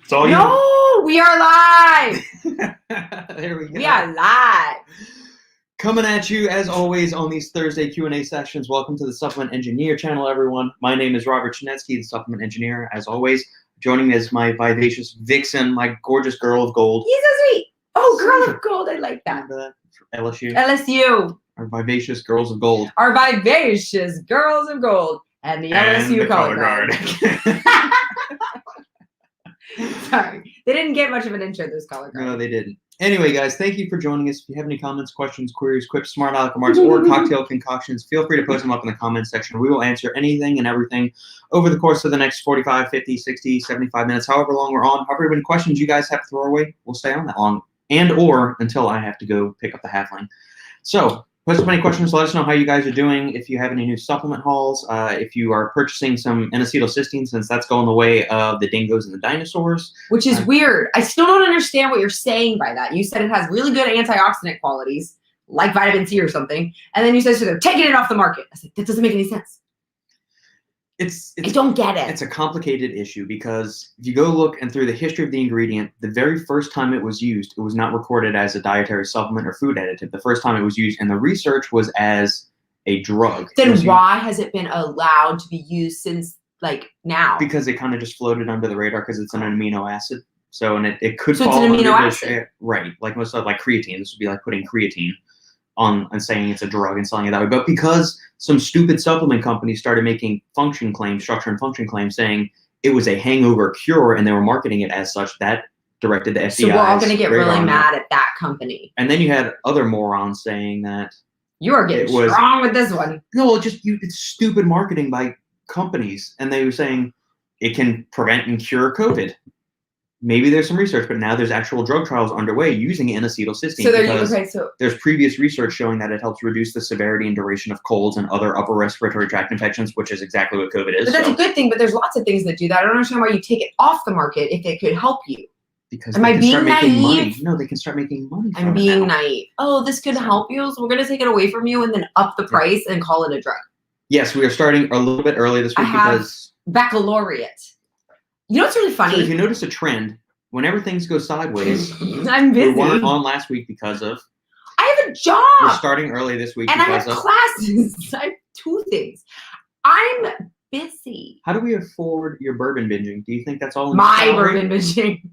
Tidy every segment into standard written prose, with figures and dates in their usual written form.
It's all No, we are live. There we go. We are live. Coming at you, as always, on these Thursday Q&A sessions. Welcome to the Supplement Engineer channel, everyone. My name is Robert Chinetsky, the Supplement Engineer. As always, joining me is my vivacious vixen, my gorgeous girl of gold. He's so sweet. Oh, girl of gold. I like that. Remember that? LSU. LSU. Our vivacious girls of gold. Our vivacious girls of gold. And the LSU the color guard. Sorry. They didn't get much of an intro, those color guards. No, they didn't. Anyway, guys, thank you for joining us. If you have any comments, questions, queries, quips, smart aleck remarks, or cocktail concoctions, feel free to post them up in the comments section. We will answer anything and everything over the course of the next 45, 50, 60, 75 minutes, however long we're on. However many questions you guys have to throw away, we'll stay on that long, and or until I have to go pick up the halfling. So, post up any questions. Let us know how you guys are doing. If you have any new supplement hauls, if you are purchasing some N-acetylcysteine, since that's going the way of the dingoes and the dinosaurs. Which is weird. I still don't understand what you're saying by that. You said it has really good antioxidant qualities, like vitamin C or something, and then you said so they're taking it off the market. I was like, that doesn't make any sense. I don't get it. It's a complicated issue because if you go look and through the history of the ingredient, the very first time it was used, it was not recorded as a dietary supplement or food additive. The first time it was used in the research was as a drug. Then why has it been allowed to be used since like now? Because it kind of just floated under the radar because it's an amino acid. So and it could so fall it's an amino under acid. Right. Like most of like creatine. This would be like putting creatine on and saying it's a drug and selling it that way. But because some stupid supplement companies started making function claims, structure and function claims, saying it was a hangover cure and they were marketing it as such, that directed the FDA. So we're all going to get really mad at that company. And then you had other morons saying that you are getting strong with this one. No, it's stupid marketing by companies. And they were saying it can prevent and cure COVID. Maybe there's some research, but now there's actual drug trials underway using N-acetylcysteine. So there's previous research showing that it helps reduce the severity and duration of colds and other upper respiratory tract infections, which is exactly what COVID is. But that's a good thing, but there's lots of things that do that. I don't understand why you take it off the market if it could help you. Because Am I being naive? No, they can start making money from I'm being naive. Oh, this could help you, so we're going to take it away from you and then up the price and call it a drug. Yes, we are starting a little bit early this week because baccalaureate. You know what's really funny? So if you notice a trend, whenever things go sideways, I'm busy. We weren't on last week because of. I have a job. We're starting early this week and because I have classes. I have two things. I'm busy. How do we afford your bourbon binging? Do you think that's all in my bourbon binging?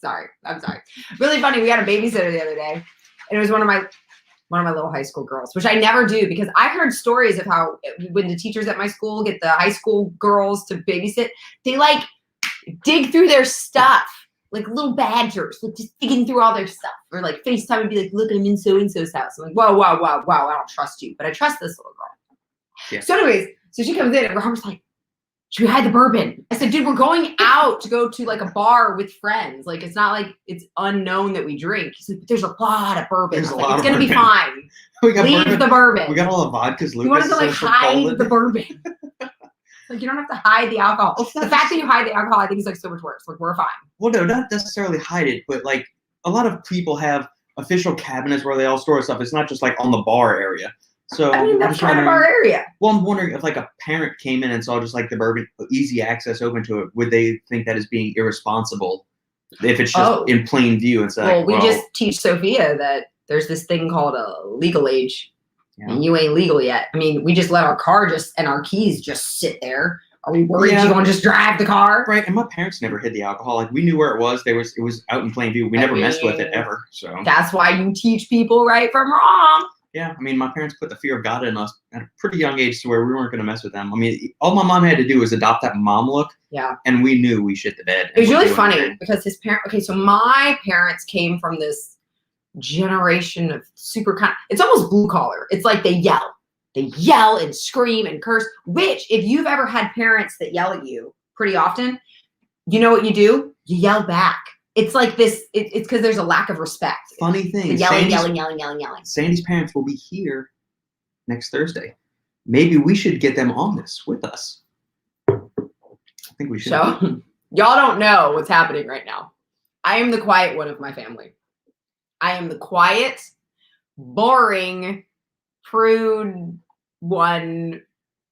Sorry, I'm sorry. Really funny. We had a babysitter the other day, and it was one of my little high school girls, which I never do because I heard stories of how when the teachers at my school get the high school girls to babysit, they like dig through their stuff like little badgers, like just digging through all their stuff, or like FaceTime and be like, "Look, I'm in so and so's house." I'm like, "Whoa, wow, wow, wow! I don't trust you, but I trust this little girl." Yeah. So, anyways, so she comes in and Robert's like, "Should we hide the bourbon?" I said, "Dude, we're going out to go to like a bar with friends. Like, it's not like it's unknown that we drink." He's like, "But there's a lot of bourbon. It's gonna be fine. Leave the bourbon. We got all the vodkas. You wanted to like hide the bourbon." Like, you don't have to hide the alcohol. The fact that you hide the alcohol, I think, is like so much worse. Like, we're fine. Well, no, not necessarily hide it, but like a lot of people have official cabinets where they all store stuff. It's not just like on the bar area. So I mean, that's kind of our area. Well, I'm wondering if like a parent came in and saw just like the bourbon, easy access open to it, would they think that is being irresponsible if it's just in plain view? It's like, well, we just teach Sophia that there's this thing called a legal age. Yeah. And you ain't legal yet. I mean, we just let our car and our keys just sit there. Are we worried you want to just drive the car? Right. And my parents never hid the alcohol. Like, we knew where it was. It was out in plain view. We never messed with it ever. So that's why you teach people right from wrong. Yeah. I mean, my parents put the fear of God in us at a pretty young age to where we weren't going to mess with them. I mean, all my mom had to do was adopt that mom look. Yeah. And we knew we shit the bed. It was really funny because his parents, so my parents came from this generation of super kind. It's almost blue collar. It's like they yell and scream and curse, which if you've ever had parents that yell at you pretty often, you know what you do? You yell back. It's like this. It's because there's a lack of respect. Funny thing. Yelling. Sandy's parents will be here next Thursday. Maybe we should get them on this with us. I think we should. So y'all don't know what's happening right now. I am the quiet one of my family. I am the quiet, boring, prude one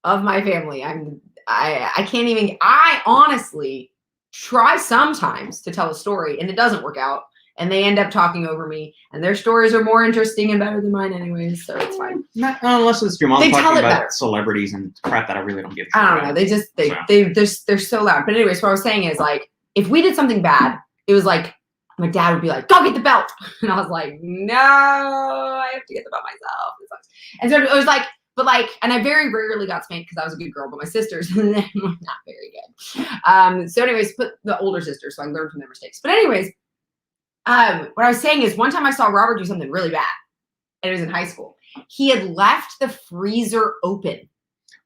of my family. I can't even, I honestly try sometimes to tell a story and it doesn't work out. And they end up talking over me, and their stories are more interesting and better than mine anyways, so it's fine. Not unless it's your mom They talking tell it about better. celebrities and crap that I really don't give a shit I don't about. know. They're so loud. But anyways, what I was saying is like, if we did something bad, it was like my dad would be like, "Go get the belt," and I was like, "No, I have to get the belt myself." It sucks. And so it was like, but like, and I very rarely got spanked because I was a good girl, but my sisters were not very good. So anyways, put the older sisters, so I learned from their mistakes. But anyways. What I was saying is one time I saw Robert do something really bad, and it was in high school. He had left the freezer open.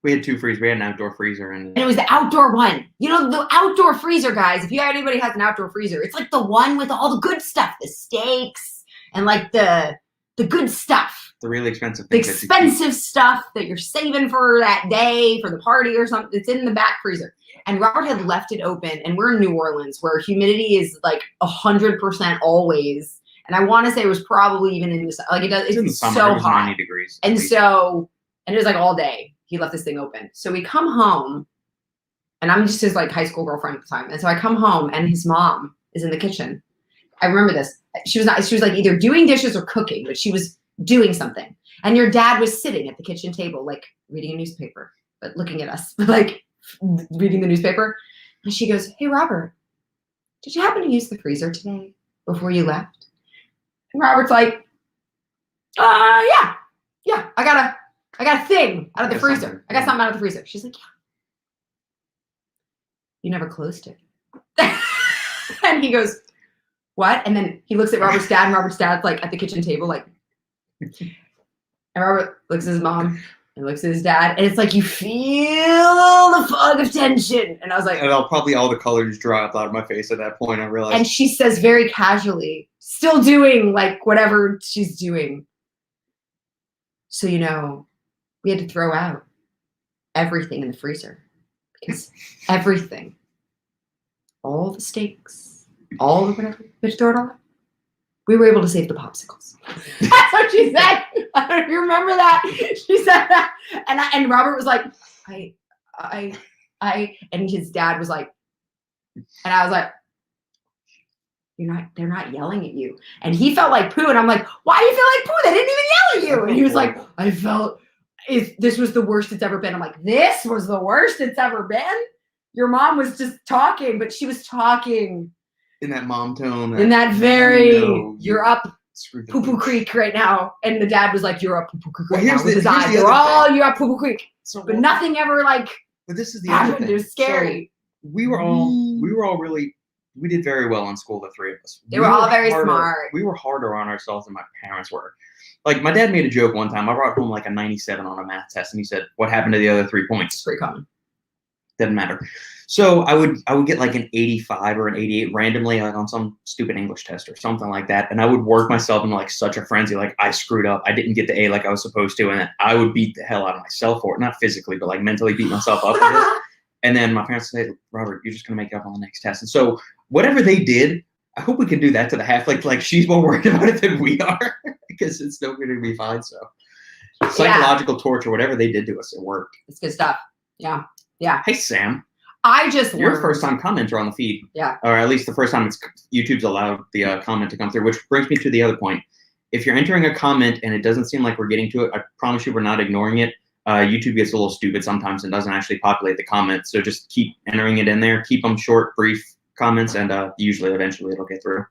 We had 2 freezers. We had an outdoor freezer and it was the outdoor one. You know, the outdoor freezer, guys. If anybody has an outdoor freezer, it's like the one with all the good stuff, the steaks and like the good stuff. The really expensive The things. expensive stuff that you're saving for that day, for the party or something. It's in the back freezer. And Robert had left it open, and we're in New Orleans where humidity is like 100% always. And I want to say it was probably even in the like it's in the summer, so it was hot. 90 degrees. And so, and it was like all day. He left this thing open. So we come home, and I'm just his like high school girlfriend at the time. And so I come home, and his mom is in the kitchen. I remember this. She was like either doing dishes or cooking, but she was doing something. And your dad was sitting at the kitchen table, like reading a newspaper, but looking at us, like reading the newspaper. And she goes, "Hey, Robert, did you happen to use the freezer today before you left?" And Robert's like, yeah, I got a thing out of the freezer. I got something out of the freezer. She's like, "Yeah. You never closed it." And he goes, "What?" And then he looks at Robert's dad, and Robert's dad's like at the kitchen table, like, and Robert looks at his mom and looks at his dad, and it's like you feel the fog of tension. And I was like, and probably all the colors dropped out of my face at that point. I realized. And she says very casually, still doing like whatever she's doing. "So, you know, we had to throw out everything in the freezer because everything, all the steaks, all the whatever, we had to throw it all out. We were able to save the popsicles." That's what she said. I don't know if you remember that. She said that. And Robert was like, I, and his dad was like, and I was like, they're not yelling at you. And he felt like poo. And I'm like, "Why do you feel like poo? They didn't even yell at you." And he was like, "I felt this was the worst it's ever been." I'm like, "This was the worst it's ever been? Your mom was just talking, but she was talking in that mom tone. In that very, no, you're up poo-poo creek right now." And the dad was like, "You're up poo-poo creek right now," with his eyes. You're up poo-poo creek. So, but nothing ever like but this is the other happened. thing. It was scary. So we were all really, we did very well in school, the 3 of us. They were all very smart. We were harder on ourselves than my parents were. Like, my dad made a joke one time. I brought home like a 97 on a math test, and he said, "What happened to the other 3 points?" It's pretty common. Doesn't matter. So I would get like an 85 or an 88 randomly, like on some stupid English test or something like that, and I would work myself into like such a frenzy, like I screwed up, I didn't get the A like I was supposed to, and I would beat the hell out of myself for it, not physically, but like mentally beat myself up for it. And then my parents would say, "Robert, you're just gonna make it up on the next test." And so whatever they did, I hope we can do that to the half. Like she's more worried about it than we are, because it's still going to be fine. So psychological torture, whatever they did to us, it worked. It's good stuff. Yeah. Yeah. Hey, Sam. You're a first-time commenter on the feed. Yeah. Or at least the first time YouTube's allowed the comment to come through, which brings me to the other point. If you're entering a comment and it doesn't seem like we're getting to it, I promise you we're not ignoring it. YouTube gets a little stupid sometimes and doesn't actually populate the comments. So just keep entering it in there. Keep them short, brief comments, and usually eventually it'll get through.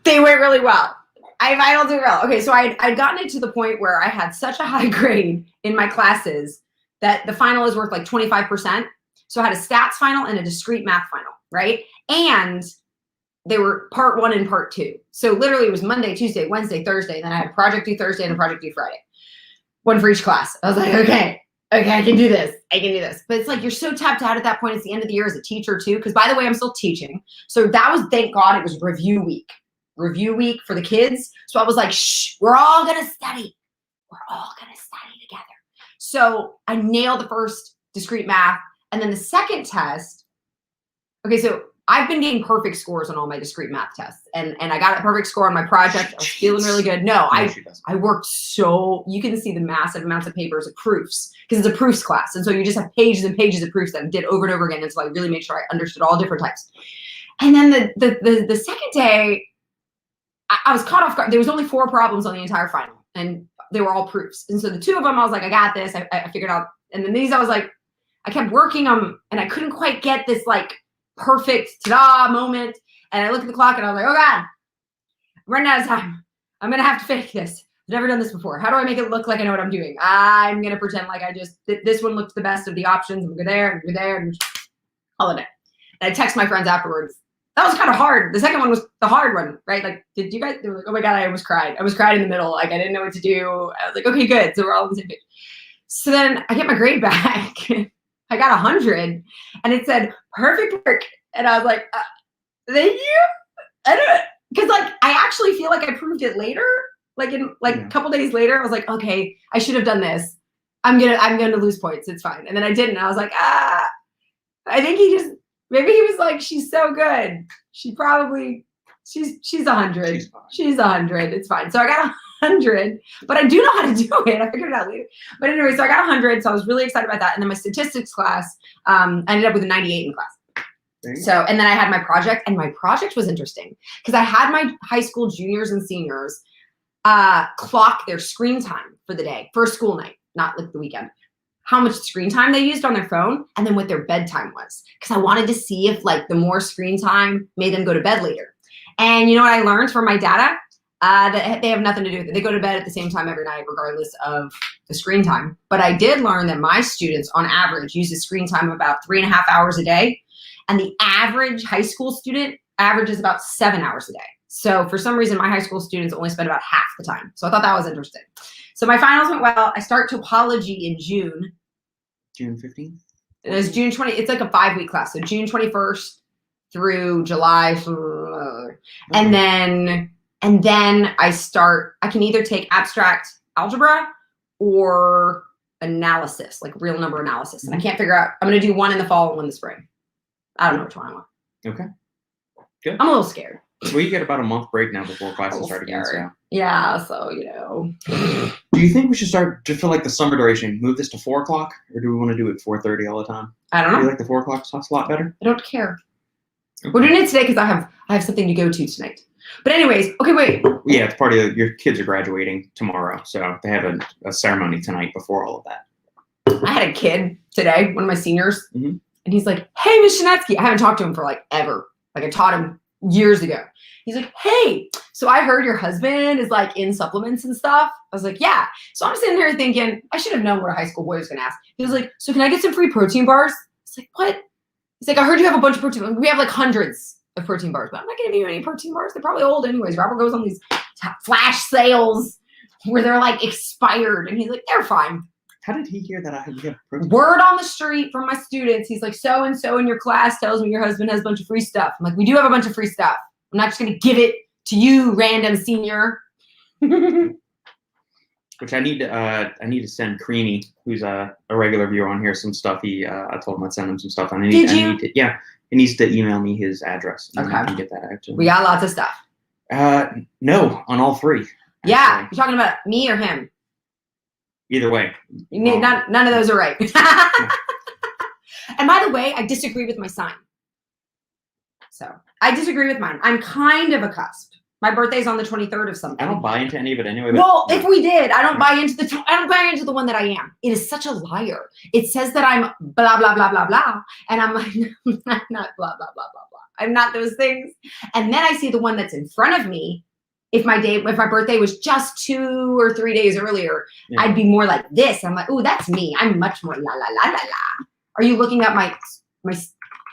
They went really well. I'll do well. Okay, so I'd gotten it to the point where I had such a high grade in my classes that the final is worth like 25%. So I had a stats final and a discrete math final, right? And they were part 1 and part 2. So literally it was Monday, Tuesday, Wednesday, Thursday. And then I had a project due Thursday and a project due Friday. 1 for each class. I was like, okay, I can do this. But it's like you're so tapped out at that point. It's the end of the year as a teacher too. Because by the way, I'm still teaching. So that was, thank God, it was review week for the kids. So I was like, shh, we're all going to study. We're all going to study together. So I nailed the first discrete math. And then the second test, okay, so I've been getting perfect scores on all my discrete math tests, and I got a perfect score on my project. I was feeling really good. No, I worked so, you can see the massive amounts of papers of proofs because it's a proofs class. And so you just have pages and pages of proofs that I did over and over again until I really made sure I understood all different types. And then the second day, I was caught off guard. There was only 4 problems on the entire final, and they were all proofs. And so the 2 of them, I was like, I got this. I figured out. And then these, I was like, I kept working them, and I couldn't quite get this like perfect ta-da moment. And I look at the clock, and I was like, oh God, I'm running out of time. I'm going to have to fake this. I've never done this before. How do I make it look like I know what I'm doing? I'm going to pretend like this one looked the best of the options. I'm going to go there, and call it a day. And I text my friends afterwards. That was kind of hard. The second one was the hard one, right? Like, did you guys, they were like, oh my God, I almost cried. I was crying in the middle. Like, I didn't know what to do. I was like, okay, good. So we're all on the same page. So then I get my grade back. I got 100, and it said, perfect work. And I was like, thank you. I don't, because like, I actually feel like I proved it later. Like in a couple days later, I was like, okay, I should have done this. I'm gonna lose points. It's fine. And then I didn't. I was like, I think maybe he was like, she's so good. She's 100. She's 100. It's fine. So I got 100, but I do know how to do it. I figured it out later. But anyway, so I got 100. So I was really excited about that. And then my statistics class, I ended up with a 98 in the class. So, and then I had my project, and my project was interesting because I had my high school juniors and seniors clock their screen time for the day, for school night, not like the weekend, how much screen time they used on their phone, and then what their bedtime was. Because I wanted to see if like the more screen time made them go to bed later. And you know what I learned from my data? That they have nothing to do with it. They go to bed at the same time every night, regardless of the screen time. But I did learn that my students, on average, use a screen time of about 3.5 hours a day. And the average high school student averages about 7 hours a day. So for some reason, my high school students only spend about half the time. So I thought that was interesting. So my finals went well. I start topology in June. June 15th? It was June 20. It's like a 5-week class. So June 21st through July. And then I can either take abstract algebra or analysis, like real number analysis. And I can't figure out, I'm going to do one in the fall and one in the spring. I don't know which one I want. Okay. Good. I'm a little scared. Well, you get about a month break now before classes start again. So. Yeah, so, you know. Do you think we should start, just for like the summer duration, move this to 4 o'clock? Or do we want to do it 4:30 all the time? I don't know. Do you like the 4 o'clock stuff's a lot better? I don't care. Okay. We're doing it today because I have something to go to tonight. But anyways, okay, wait. Yeah, it's part of your kids are graduating tomorrow. So they have a ceremony tonight before all of that. I had a kid today, one of my seniors. Mm-hmm. And he's like, hey, Ms. Shanetsky. I haven't talked to him for like ever. Like I taught him years ago. He's like, hey, so I heard your husband is like in supplements and stuff. I was like, yeah. So I'm sitting there thinking, I should have known what a high school boy was going to ask. He was like, so can I get some free protein bars? It's like, what? He's like, I heard you have a bunch of protein. We have like hundreds of protein bars, but I'm not going to give you any protein bars. They're probably old anyways. Robert goes on these flash sales where they're like expired. And he's like, they're fine. How did he hear that I had protein? Word on the street from my students. He's like, so-and-so in your class tells me your husband has a bunch of free stuff. I'm like, we do have a bunch of free stuff. I'm not just going to give it to you, random senior. Which I need to send Creamy, who's a regular viewer on here, some stuff. I told him I'd send him some stuff. Yeah, he needs to email me his address. And I can get that out to him. We got lots of stuff. No, on all 3. Actually. Yeah, you're talking about me or him? Either way. None of those are right. And by the way, I disagree with my sign. So I disagree with mine. I'm kind of a cusp. My birthday's on the 23rd of something. I don't buy into any of it anyway. Well, if we did, I don't buy into the one that I am. It is such a liar. It says that I'm blah, blah, blah, blah, blah. And I'm like, I'm not blah, blah, blah, blah, blah. I'm not those things. And then I see the one that's in front of me. If my birthday was just 2 or 3 days earlier, I'd be more like this. I'm like, oh, that's me. I'm much more la, la, la, la, la. Are you looking at my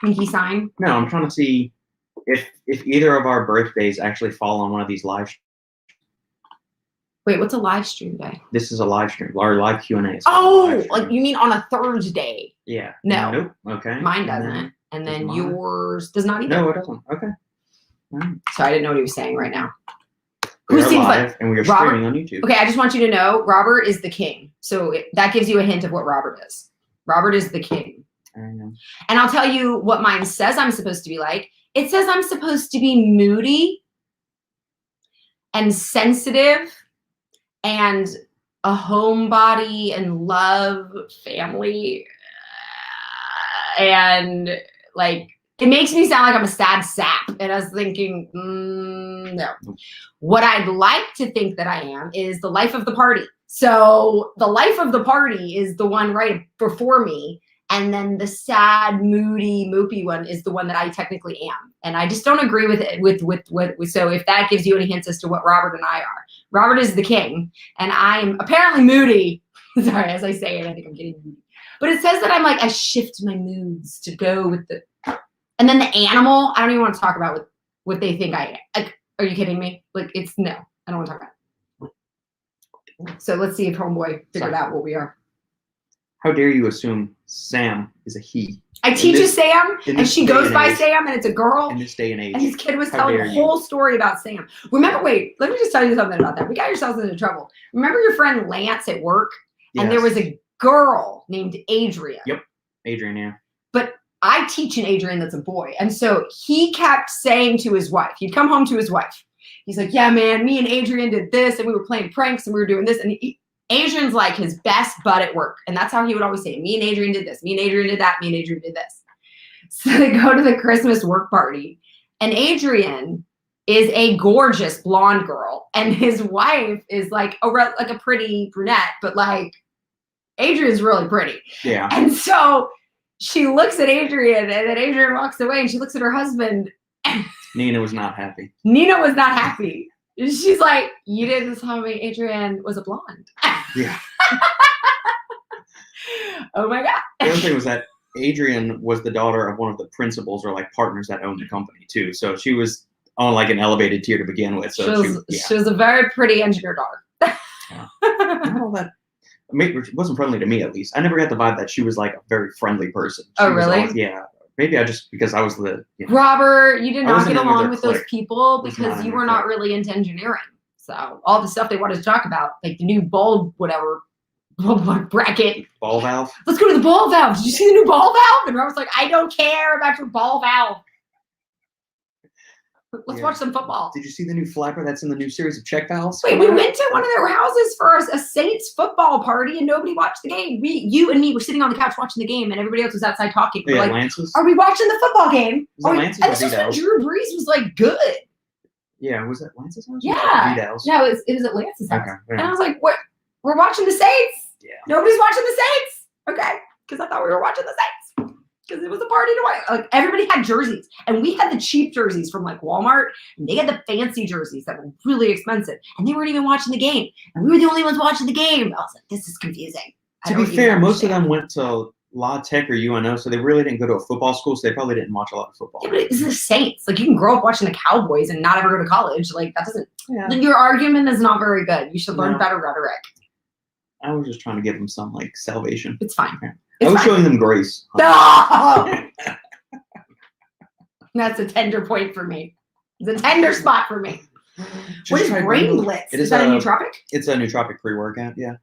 sneaky sign? No, I'm trying to see if either of our birthdays actually fall on one of these live streams. Wait, what's a live stream day? This is a live stream. Our live Q&A. Oh, like you mean on a Thursday? Yeah. No. Nope. Okay. Mine doesn't. And then yours does not either. No, it doesn't. Okay. So I didn't know what he was saying right now. We are live and we are streaming on YouTube. Okay, I just want you to know Robert is the king. So that gives you a hint of what Robert is. Robert is the king. And I'll tell you what mine says I'm supposed to be like. It says I'm supposed to be moody and sensitive and a homebody and love family. And like, it makes me sound like I'm a sad sap. And I was thinking, no. What I'd like to think that I am is the life of the party. So the life of the party is the one right before me. And then the sad, moody, mopey one is the one that I technically am. And I just don't agree with it. So if that gives you any hints as to what Robert and I are. Robert is the king, and I am apparently moody. Sorry, as I say it, I think I'm getting moody. But it says that I'm like, I shift my moods to go with the, and then the animal, I don't even want to talk about what they think I am. Like, are you kidding me? Like, it's no, I don't want to talk about it. So let's see if homeboy figured out what we are. How dare you assume Sam is a he? I teach a Sam, and she goes by Sam, and it's a girl. In this day and age. And this kid was telling a whole story about Sam. Remember, wait, let me just tell you something about that. We got yourselves into trouble. Remember your friend Lance at work? Yes. And there was a girl named Adrian. Yep, Adrian, yeah. But I teach an Adrian that's a boy. And so he kept saying to his wife, he'd come home to his wife. He's like, yeah, man, me and Adrian did this, and we were playing pranks, and we were doing this. And Adrian's like his best bud at work. And that's how he would always say, me and Adrian did this. Me and Adrian did that. Me and Adrian did this. So they go to the Christmas work party. And Adrian is a gorgeous blonde girl. And his wife is like a pretty brunette. But like, Adrian's really pretty. Yeah. And so she looks at Adrian. And then Adrian walks away. And she looks at her husband. Nina was not happy. Nina was not happy. She's like, you didn't tell me Adrian was a blonde. Yeah. Oh my God. The other thing was that Adrian was the daughter of one of the principals or like partners that owned the company too. So she was on like an elevated tier to begin with. So she was a very pretty engineer daughter. Yeah. Well, that wasn't friendly to me, at least. I never got the vibe that she was like a very friendly person. She really? Always, yeah. Maybe because I was the... Robert, you did not get along with those people because because you were not really into engineering. So all the stuff they wanted to talk about, like the new bulb, whatever, bracket. Ball valve? Let's go to the ball valve. Did you see the new ball valve? And Robert's like, I don't care about your ball valve. Let's watch some football. Did you see the new flapper that's in the new series of check valves? Wait, we went to one of their houses for a Saints football party and nobody watched the game. You and me were sitting on the couch watching the game and everybody else was outside talking. We're like, Lance's? Are we watching the football game? Lance's and this was when Drew Brees was like good. Yeah, was that Lance's house? Yeah. No, it was at Lance's house. Okay, yeah. And I was like, what? We're watching the Saints? Yeah. Nobody's watching the Saints. Okay. Because I thought we were watching the Saints. Because it was a party to watch. Like everybody had jerseys, and we had the cheap jerseys from like Walmart, and they had the fancy jerseys that were really expensive, and they weren't even watching the game, and we were the only ones watching the game. I was like, this is confusing. To be fair, most of them went to La Tech or UNO, so they really didn't go to a football school, so they probably didn't watch a lot of football. Yeah, but it's the Saints. Like you can grow up watching the Cowboys and not ever go to college. Like that doesn't. Yeah. Your argument is not very good. You should learn better rhetoric. I was just trying to give them some like salvation. It's fine. Yeah. I was showing them grace. No! That's a tender point for me. It's a tender spot for me. What is Brain Blitz? Is that a nootropic? It's a nootropic pre-workout, yeah.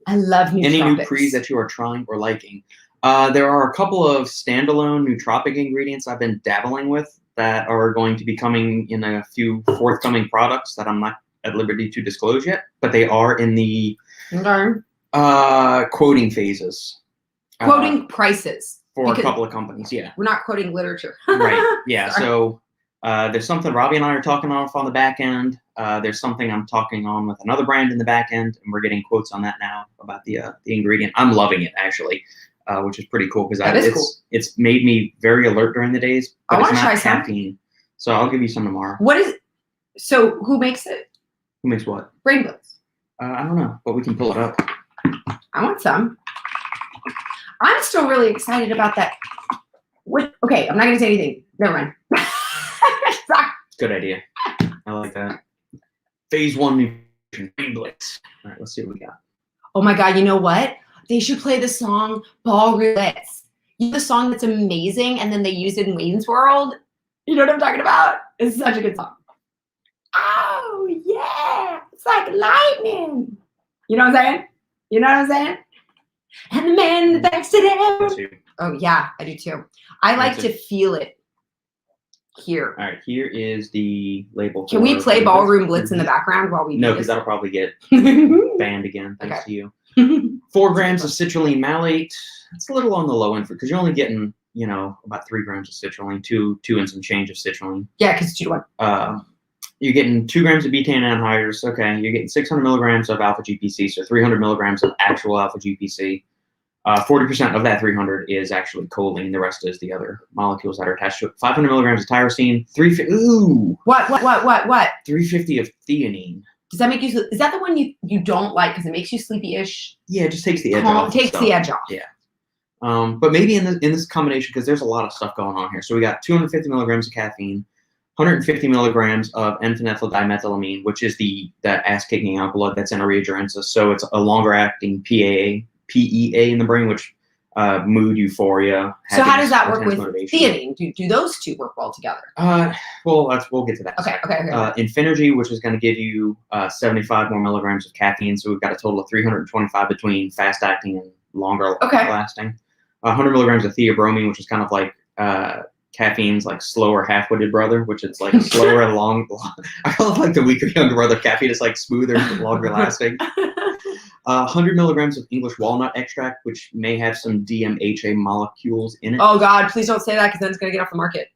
I love nootropics. Any new pre's that you are trying or liking. There are a couple of standalone nootropic ingredients I've been dabbling with that are going to be coming in a few forthcoming products that I'm not at liberty to disclose yet, but they are in the quoting phases. Quoting prices. For a couple of companies, yeah. We're not quoting literature. Right, yeah. So there's something Robbie and I are talking off on the back end. There's something I'm talking on with another brand in the back end, and we're getting quotes on that now about the ingredient. I'm loving it, actually, which is pretty cool because it's made me very alert during the days, but it's not caffeine. So I'll give you some tomorrow. So who makes it? Who makes what? Brain Blitz. I don't know, but we can pull it up. I want some. I'm still really excited about that. Okay, I'm not going to say anything. Never mind. Good idea. I like that. Phase 1 nutrition, Brain Blitz. All right, let's see what we got. Oh my God, you know what? They should play the song Ball Roulette. You know the song that's amazing, and then they used it in Wayne's World? You know what I'm talking about? It's such a good song. Oh, yeah. It's like lightning. You know what I'm saying? You know what I'm saying? And the man in the back said, Oh yeah, I do too. I like to feel it here. All right, here is the label. Can we play Ballroom Blitz in the background while we No, do because this? that'll probably get banned again. Thanks to you. 4 grams of citrulline malate. It's a little on the low end because you're only getting, you know, about 3 grams of citrulline, two and some change of citrulline. Yeah, because it's 2 to 1. You're getting 2 grams of betaine anhydrous. Okay, you're getting 600 milligrams of alpha GPC, so 300 milligrams of actual alpha GPC. 40% of that 300 is actually choline. The rest is the other molecules that are attached to it. 500 milligrams of tyrosine. 350. Ooh. What? 350 of theanine. Does that make you? Is that the one you don't like because it makes you sleepy-ish? Yeah, it just takes the edge off. Takes the edge off. Yeah. But maybe in this combination, because there's a lot of stuff going on here. So we got 250 milligrams of caffeine, 150 milligrams of N-phenylethyl dimethylamine, which is the ass-kicking alkaloid that's in Areogerensis. So it's a longer-acting PEA in the brain, which mood, euphoria. So how does that work with motivation. theanine? Do those two work well together? Well, we'll get to that. Okay. Infinergy, which is going to give you 75 more milligrams of caffeine. So we've got a total of 325 between fast-acting and longer lasting. 100 milligrams of theobromine, which is kind of like caffeine's like slower half-witted brother, which is like slower and long. I call it like the weaker younger brother. Caffeine is like smoother, longer lasting. 100 milligrams of English walnut extract, which may have some DMHA molecules in it. Oh God, please don't say that because then it's gonna get off the market.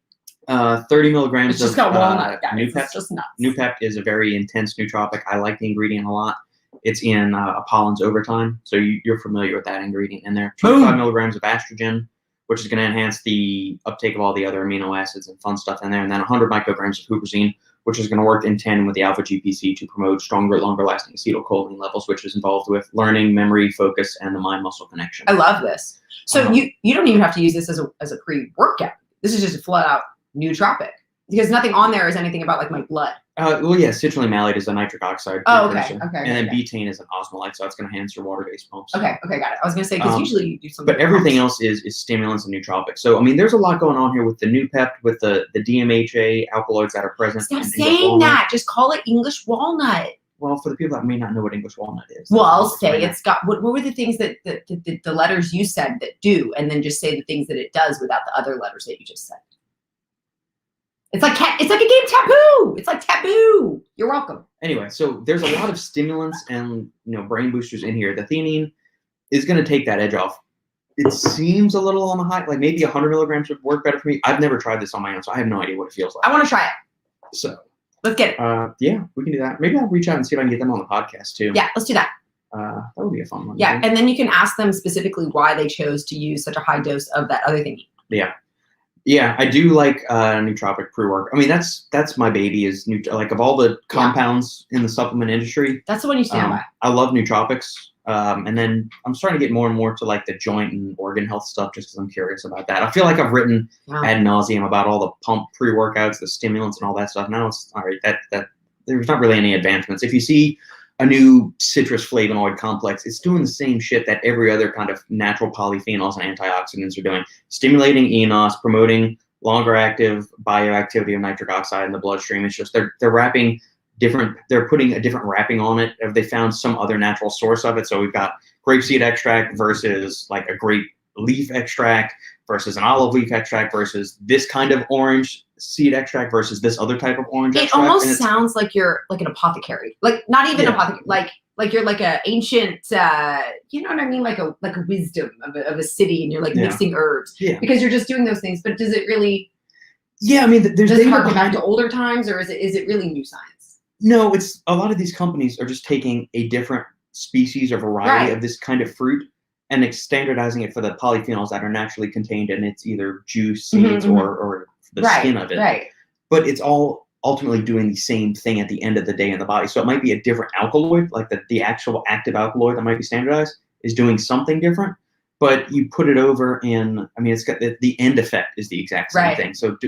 30 milligrams it's just got walnut, guys. Nootropics. It's just nuts. Nootropics is a very intense nootropic. I like the ingredient a lot. It's in Apollin's Overtime, so you're familiar with that ingredient in there. 25 milligrams of estrogen, which is going to enhance the uptake of all the other amino acids and fun stuff in there. And then 100 micrograms of huperzine, which is going to work in tandem with the alpha GPC to promote stronger, longer-lasting acetylcholine levels, which is involved with learning, memory, focus, and the mind-muscle connection. I love this. So you don't even have to use this as a pre-workout. This is just a flat-out nootropic because nothing on there is anything about like my blood. Well, yeah, citrulline malate is a nitric oxide. Oh, okay. And then betaine is an osmolyte, so that's going to enhance your water-based pumps. Okay, got it. I was going to say, because usually you do something. But everything else is stimulants and nootropics. So, I mean, there's a lot going on here with the Noopept, with the DMHA alkaloids that are present. Stop saying that. Just call it English walnut. Well, for the people that may not know what English walnut is. Well, I'll say it's got, what were the things that the letters you said that do, and then just say the things that it does without the other letters that you just said. It's like a game taboo. It's like taboo. You're welcome. Anyway, so there's a lot of stimulants and brain boosters in here. The theanine is going to take that edge off. It seems a little on the high, like maybe 100 milligrams would work better for me. I've never tried this on my own, so I have no idea what it feels like. I want to try it. So let's get it. Yeah, we can do that. Maybe I'll reach out and see if I can get them on the podcast too. Yeah, let's do that. That would be a fun one. Yeah, and then you can ask them specifically why they chose to use such a high dose of that other thing. Yeah. Yeah, I do like nootropic pre-work. I mean, that's my baby is like of all the compounds in the supplement industry. That's the one you stand by. I love nootropics. And then I'm starting to get more and more to like the joint and organ health stuff just because I'm curious about that. I feel like I've written ad nauseum about all the pump pre-workouts, the stimulants and all that stuff. Now it's all right, that there's not really any advancements. If you see a new citrus flavonoid complex, it's doing the same shit that every other kind of natural polyphenols and antioxidants are doing. Stimulating eNOS, promoting longer active bioactivity of nitric oxide in the bloodstream. It's just they're wrapping different, they're putting a different wrapping on it. Have they found some other natural source of it? So we've got grapeseed extract versus like a grape leaf extract versus an olive leaf extract versus this kind of orange seed extract versus this other type of orange extract. It almost sounds like you're like an apothecary, like not even apothecary, like you're like a ancient, you know what I mean? Like a wisdom of a city, and you're like mixing herbs because you're just doing those things. But does it really? Yeah, I mean, does it harken back to older times, or is it really new science? No, it's a lot of these companies are just taking a different species or variety of this kind of fruit and standardizing it for the polyphenols that are naturally contained in its either juice, seeds, or the skin of it. Right. But it's all ultimately doing the same thing at the end of the day in the body. So it might be a different alkaloid, like the actual active alkaloid that might be standardized is doing something different, but you put it over in, I mean, it's got the end effect is the exact same thing. So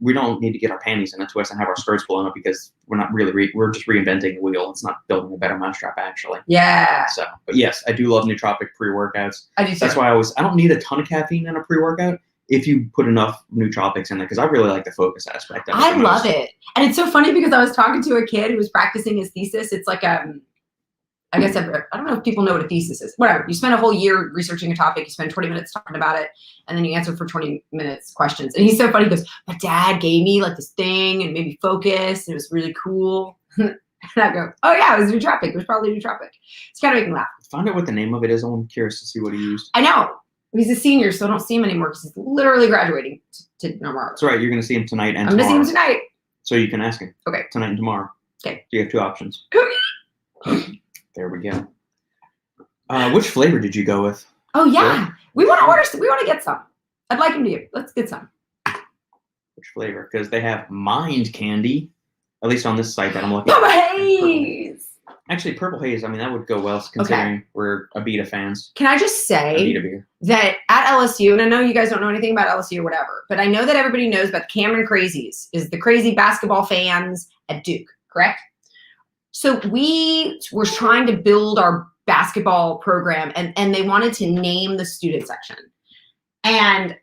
we don't need to get our panties in a twist and have our skirts blown up because we're not really, we're just reinventing the wheel. It's not building a better mousetrap actually. Yeah. So, but yes, I do love nootropic pre-workouts. I do too. That's why I don't need a ton of caffeine in a pre-workout if you put enough nootropics in there, because I really like the focus aspect of it. I love it. And it's so funny because I was talking to a kid who was practicing his thesis. It's like I guess I don't know if people know what a thesis is. Whatever. You spend a whole year researching a topic. You spend 20 minutes talking about it, and then you answer for 20 minutes questions. And he's so funny. He goes, "My dad gave me like this thing and made me focus. And it was really cool." And I go, "Oh yeah, it was nootropic. It was probably nootropic." It's kind of making me laugh. Find out what the name of it is. I'm curious to see what he used. I know. He's a senior, so I don't see him anymore because he's literally graduating to tomorrow. That's right. You're going to see him tonight and I'm tomorrow. going to see him tonight. So you can ask him. Okay. Tonight and tomorrow. Okay. You have two options. There we go. Which flavor did you go with? Oh yeah, we want to order. We want to get some. I'd like him to get. Let's get some. Which flavor? Because they have Mind Candy, at least on this site that I'm looking Purple at. Haze. Actually, Purple Haze. I mean, that would go well considering we're Abita fans. Can I just say Abita beer. that at LSU, and I know you guys don't know anything about LSU or whatever, but I know that everybody knows about the Cameron Crazies, is the crazy basketball fans at Duke, correct? So we were trying to build our basketball program, and they wanted to name the student section. And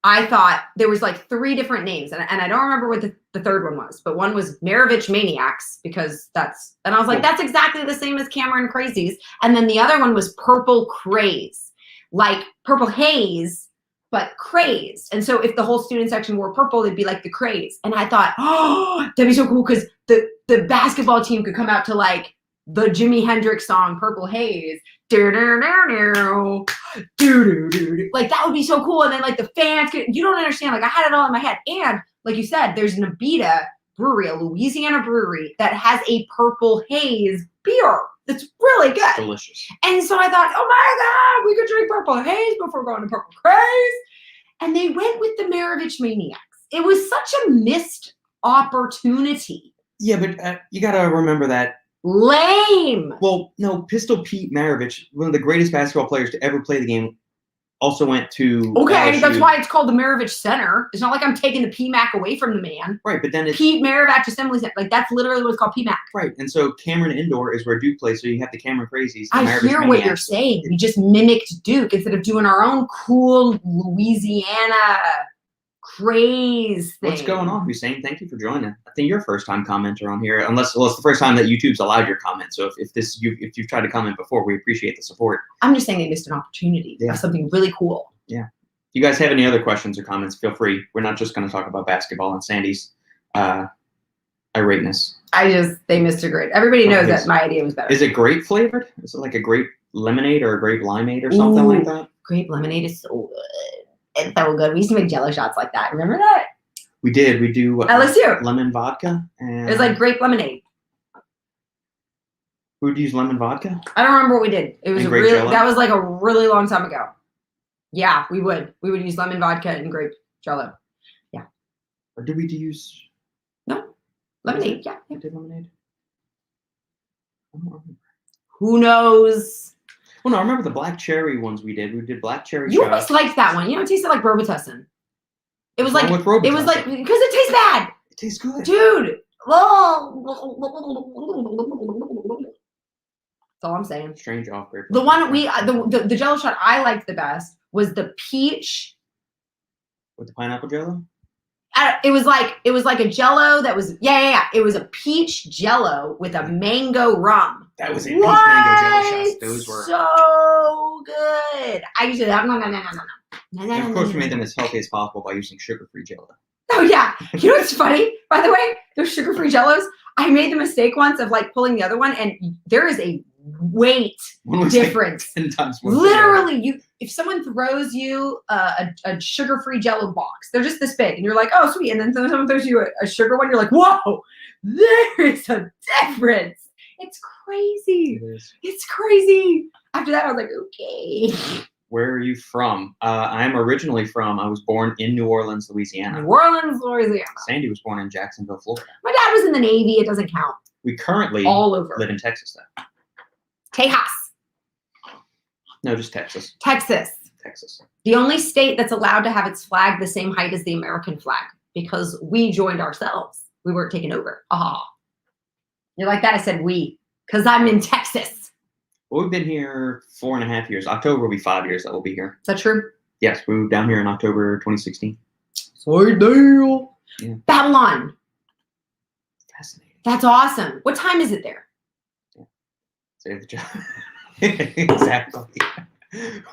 I thought there was like 3 different names, and I don't remember what the third one was, but one was Maravich Maniacs, because and I was like, that's exactly the same as Cameron Crazies. And then the other one was Purple Craze, like Purple Haze, but crazed. And so if the whole student section wore purple, they'd be like the craze. And I thought, oh, that'd be so cool, because the basketball team could come out to like the Jimi Hendrix song Purple Haze. Like that would be so cool. And then like the fans you don't understand. Like I had it all in my head. And like you said, there's an Abita brewery, a Louisiana brewery that has a Purple Haze beer that's really good. Delicious. And so I thought, oh my God, we could drink Purple Haze before going to Purple Craze. And they went with the Maravich Maniacs. It was such a missed opportunity. Yeah, but you got to remember that. Lame. Well, no, Pistol Pete Maravich, one of the greatest basketball players to ever play the game, also went to Okay, LSU. that's why it's called the Maravich Center. It's not like I'm taking the PMAC away from the man. Right, but then it's Pete Maravich Assembly Center. Like that's literally what it's called, PMAC. right. And so Cameron Indoor is where Duke plays, so you have the Cameron Crazies. The I Maravich hear what Maniacs. you're saying. We just mimicked Duke instead of doing our own cool Louisiana craze thing. What's going on, Hussein? Thank you for joining. I think you're a first-time commenter on here, unless it's the first time that YouTube's allowed your comment. So if you've tried to comment before, we appreciate the support. I'm just saying they missed an opportunity of something really cool. Yeah. If you guys have any other questions or comments, feel free. We're not just going to talk about basketball and Sandy's irateness. They missed a great. Everybody knows that my idea was better. Is it grape flavored? Is it like a grape lemonade or a grape limeade or something like that? Grape lemonade is so good. It's so good. We used to make Jello shots like that. Remember that? We did. We do LSU. Lemon vodka. And it was like grape lemonade. Who would use lemon vodka? I don't remember what we did. It was And grape really Jello? that was like a really long time ago. Yeah, we would use lemon vodka and grape Jello. Yeah. Or did we use? No, lemonade. Yeah. We did lemonade. I don't remember. Who knows? Well, no, I remember the black cherry ones we did. We did black cherry You shots. always liked that one. You know, it tasted like Robitussin. It was like What's wrong with it was like Robitussin? because it tastes bad, It tastes good. dude. That's all I'm saying. Strange off grape. The one the Jello shot I liked the best was the peach. With the pineapple jello? It was like a Jello that was It was a peach Jello with a mango rum. That was it. Peach mango jello shots. What? Those were. So good. I used to have no. And of course, we made them as healthy as possible by using sugar-free jello. Oh yeah. You know what's funny? By the way, those sugar-free Jellos, I made the mistake once of like pulling the other one, and there is a weight difference. Like 10 times more. Literally, if someone throws you a sugar-free Jello box, they're just this big, and you're like, oh sweet, and then someone throws you a sugar one, you're like, whoa, there is a difference. It's crazy. It is. It's crazy. After that, I was like, okay. Where are you from? I am originally I was born in New Orleans, Louisiana. New Orleans, Louisiana. Sandy was born in Jacksonville, Florida. My dad was in the Navy. It doesn't count. We currently All over. live in Texas, though. Tejas. No, just Texas. Texas. Texas. The only state that's allowed to have its flag the same height as the American flag because we joined ourselves. We weren't taken over. Ah. You're like that? I said we because I'm in Texas. Well, we've been here 4.5 years. October will be 5 years that we'll be here. Is that true? Yes, we moved down here in October 2016. Sorry, deal. Yeah. Babylon. Fascinating. That's awesome. What time is it there? Save the job. Exactly.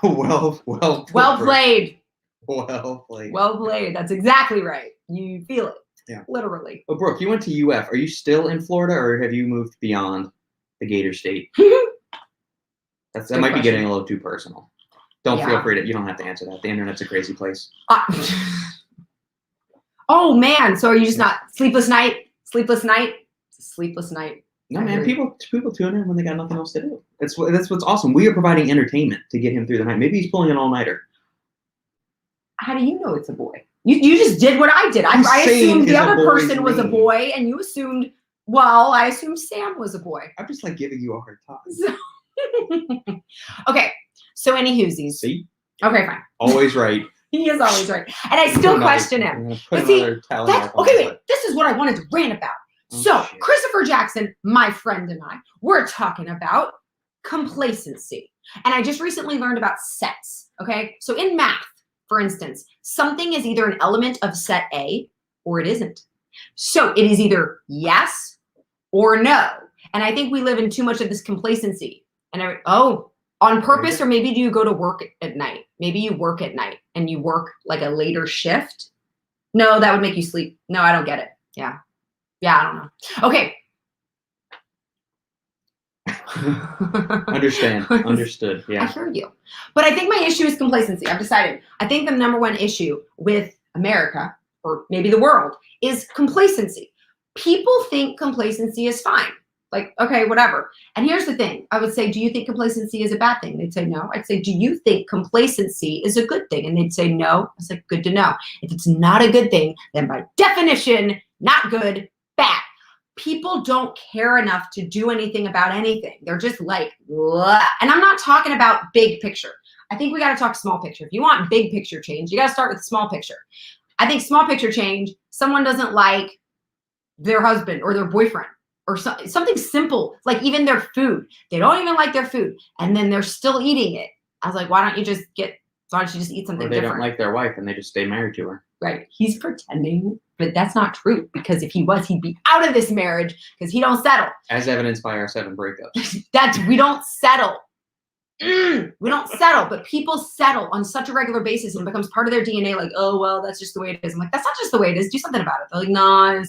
Well played. Well played. Well played. Well played. That's exactly right. You feel it. Yeah. Literally. Oh, Brooke, you went to UF. Are you still in Florida, or have you moved beyond the Gator State? That might be getting a little too personal. Don't feel free to. You don't have to answer that. The internet's a crazy place. Oh man! So are you just not Sleepless Night? Sleepless Night? Sleepless Night. No, man. People tune in when they got nothing else to do. That's what's awesome. We are providing entertainment to get him through the night. Maybe he's pulling an all-nighter. How do you know it's a boy? You just did what I did. I assumed the other person was a boy, and you assumed. Well, I assumed Sam was a boy. I'm just like giving you a hard time. Okay. So any whoosies. See? Okay, fine. Always right. He is always right. And I still question him. But see, wait. This is what I wanted to rant about. So shit. Christopher Jackson, my friend, and I, we're talking about complacency. And I just recently learned about sets. Okay. So in math, for instance, something is either an element of set A or it isn't. So it is either yes or no. And I think we live in too much of this complacency. And on purpose, or maybe do you go to work at night? Maybe you work at night and you work like a later shift. No, that would make you sleep. No, I don't get it. Yeah, I don't know. Okay. Understood. Yeah. I hear you. But I think my issue is complacency. I've decided. I think the number one issue with America, or maybe the world, is complacency. People think complacency is fine. Like, okay, whatever. And here's the thing. I would say, do you think complacency is a bad thing? They'd say no. I'd say, do you think complacency is a good thing? And they'd say no. I said, good to know. If it's not a good thing, then by definition, not good, bad. People don't care enough to do anything about anything. They're just like, blah. And I'm not talking about big picture. I think we got to talk small picture. If you want big picture change, you got to start with small picture. I think small picture change, someone doesn't like their husband or their boyfriend. Or something simple, like even their food. They don't even like their food, and then they're still eating it. I was like, why don't you just eat something Or they different? don't like their wife, and they just stay married to her. Right. He's pretending, but that's not true, because if he was, he'd be out of this marriage because he don't settle. As evidenced by our 7 breakups. We don't settle. We don't settle, but people settle on such a regular basis and it becomes part of their DNA. Like, oh, well, that's just the way it is. I'm like, that's not just the way it is. Do something about it. They're like, no,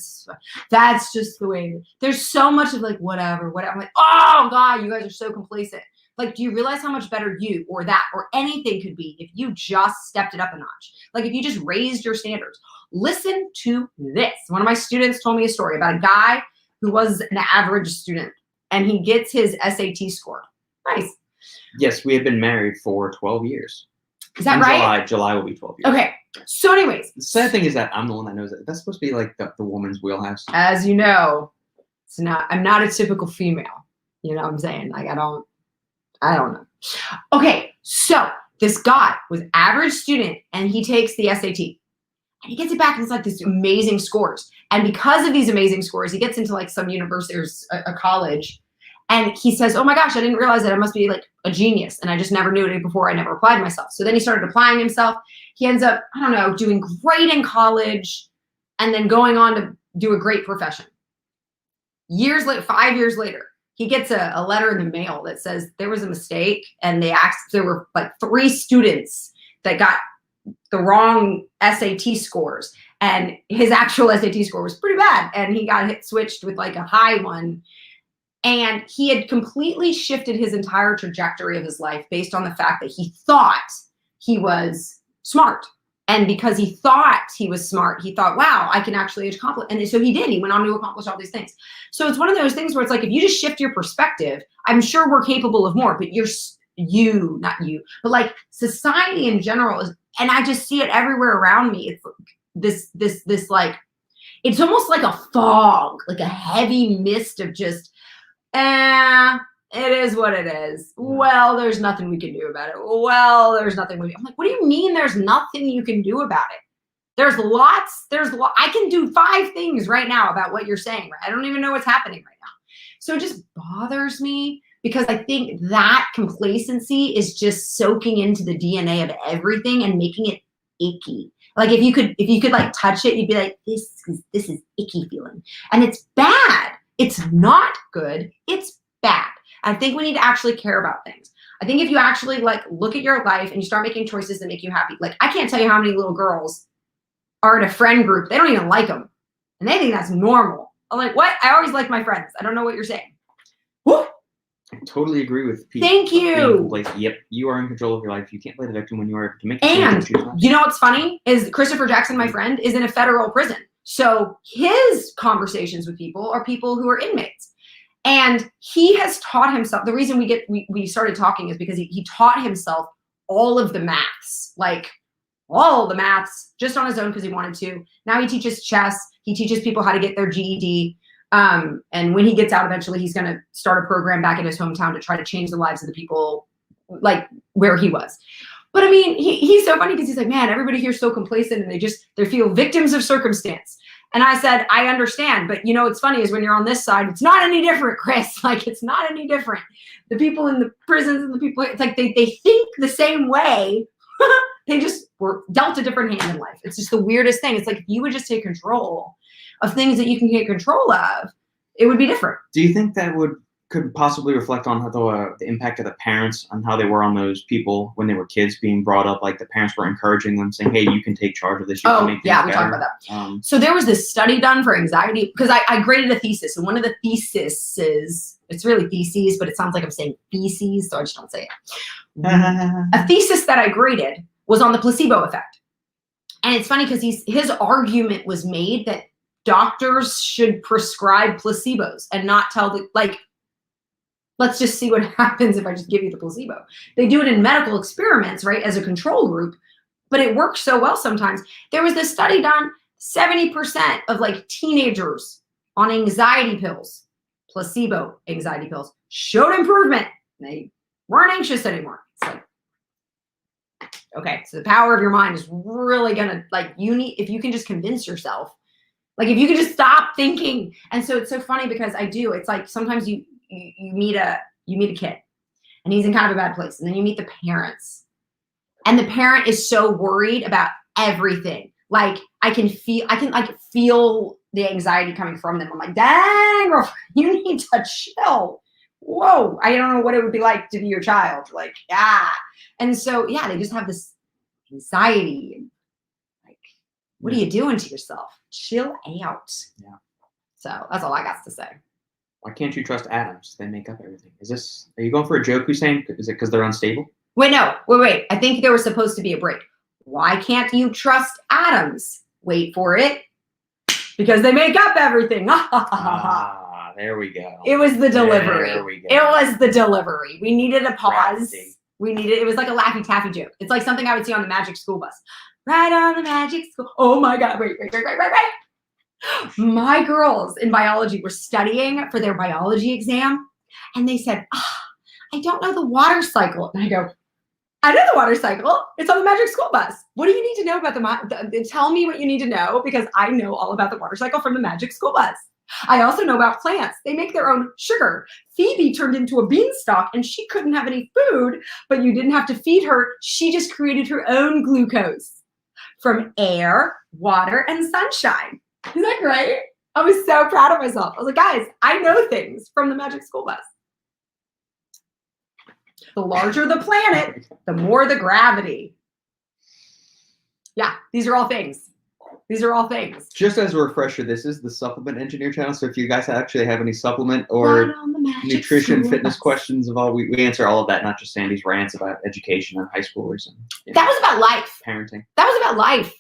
that's just the way it is. There's so much of like, whatever. I'm like, oh God, you guys are so complacent. Like, do you realize how much better you or that or anything could be if you just stepped it up a notch? Like if you just raised your standards. Listen to this. One of my students told me a story about a guy who was an average student and he gets his SAT score. Nice. Yes, we have been married for 12 years. Is that right? July will be 12 years. Okay. So anyways. The sad thing is that I'm the one that knows it. That's supposed to be like the woman's wheelhouse. As you know, I'm not a typical female. You know what I'm saying? Like I don't know. Okay. So this guy was average student and he takes the SAT and he gets it back and it's like this amazing scores. And because of these amazing scores, he gets into like some university or a college. And he says, oh my gosh, I didn't realize that I must be like a genius. And I just never knew it before. I never applied myself. So then he started applying himself. He ends up, I don't know, doing great in college and then going on to do a great profession. 5 years later, he gets a letter in the mail that says there was a mistake. And there were like 3 students that got the wrong SAT scores. And his actual SAT score was pretty bad. And he got switched with like a high one. And he had completely shifted his entire trajectory of his life based on the fact that he thought he was smart. And because he thought he was smart, he thought, wow, I can actually accomplish. And so he did. He went on to accomplish all these things. So it's one of those things where it's like, if you just shift your perspective, I'm sure we're capable of more, but not you, but like society in general is, and I just see it everywhere around me. It's this like, it's almost like a fog, like a heavy mist of just, it is what it is. Well, there's nothing we can do about it. Well, there's nothing I'm like, what do you mean there's nothing you can do about it? There's I can do 5 things right now about what you're saying. Right? I don't even know what's happening right now. So it just bothers me because I think that complacency is just soaking into the DNA of everything and making it icky. Like if you could like touch it, you'd be like, this is icky feeling. And it's bad. It's not good. It's bad. I think we need to actually care about things. I think if you actually like look at your life and you start making choices that make you happy, like I can't tell you how many little girls are in a friend group. They don't even like them. And they think that's normal. I'm like, what? I always like my friends. I don't know what you're saying. Woo! I totally agree with Pete. Thank you. Like, yep, you are in control of your life. You can't play the victim when you are to make And you know what's funny is Christopher Jackson, my friend, is in a federal prison. So his conversations with people are people who are inmates. And he has taught himself, the reason we started talking is because he taught himself all of the maths, like all the maths just on his own because he wanted to. Now he teaches chess. He teaches people how to get their GED. And when he gets out, eventually he's going to start a program back in his hometown to try to change the lives of the people like where he was. But I mean, he's so funny because he's like, man, everybody here's so complacent and they feel victims of circumstance. And I said, I understand, but you know, what's funny is when you're on this side, it's not any different, Chris. Like, it's not any different. The people in the prisons and the people, it's like they think the same way. They just were dealt a different hand in life. It's just the weirdest thing. It's like, if you would just take control of things that you can get control of, it would be different. Do you think that could possibly reflect on how the impact of the parents on how they were on those people when they were kids being brought up? Like the parents were encouraging them, saying, "Hey, you can take charge of this." You can make yeah, we things talked better." about that. So there was this study done for anxiety because I graded a thesis, and one of the theses, it's really theses, but it sounds like I'm saying feces, so I just don't say it. A thesis that I graded was on the placebo effect, and it's funny because his argument was made that doctors should prescribe placebos and not tell let's just see what happens if I just give you the placebo. They do it in medical experiments, right, as a control group, but it works so well sometimes. There was this study done, 70% of like teenagers on anxiety pills, placebo anxiety pills, showed improvement. They weren't anxious anymore. It's like, okay, so the power of your mind is really gonna, like, if you can just convince yourself, like if you can just stop thinking. And so it's so funny because it's like sometimes you meet a kid and he's in kind of a bad place. And then you meet the parents and the parent is so worried about everything. Like I can feel the anxiety coming from them. I'm like, dang, girl, you need to chill. Whoa. I don't know what it would be like to be your child. Like, yeah. And so, yeah, they just have this anxiety. And like, what are you doing to yourself? Chill out. Yeah. So that's all I got to say. Why can't you trust atoms? They make up everything. Are you going for a joke, Hussein? Is it because they're unstable? Wait, no. Wait. I think there was supposed to be a break. Why can't you trust atoms? Wait for it. Because they make up everything. There we go. It was the delivery. There we go. It was the delivery. We needed a pause. It was like a Laffy Taffy joke. It's like something I would see on the Magic School Bus. Right on the Magic School. Oh my God. Wait. My girls in biology were studying for their biology exam, and they said, I don't know the water cycle. And I go, I know the water cycle. It's on the Magic School Bus. What do you need to know about tell me what you need to know, because I know all about the water cycle from the Magic School Bus. I also know about plants. They make their own sugar. Phoebe turned into a beanstalk, and she couldn't have any food, but you didn't have to feed her. She just created her own glucose from air, water, and sunshine. Isn't that great? I was so proud of myself. I was like, guys, I know things from the Magic School Bus. The larger the planet, the more the gravity. Yeah, these are all things. Just as a refresher, this is the Supplement Engineer channel. So if you guys actually have any supplement or nutrition, fitness questions of all, we answer all of that, not just Sandy's rants about education and high schoolers. And, that was about life. Parenting. That was about life.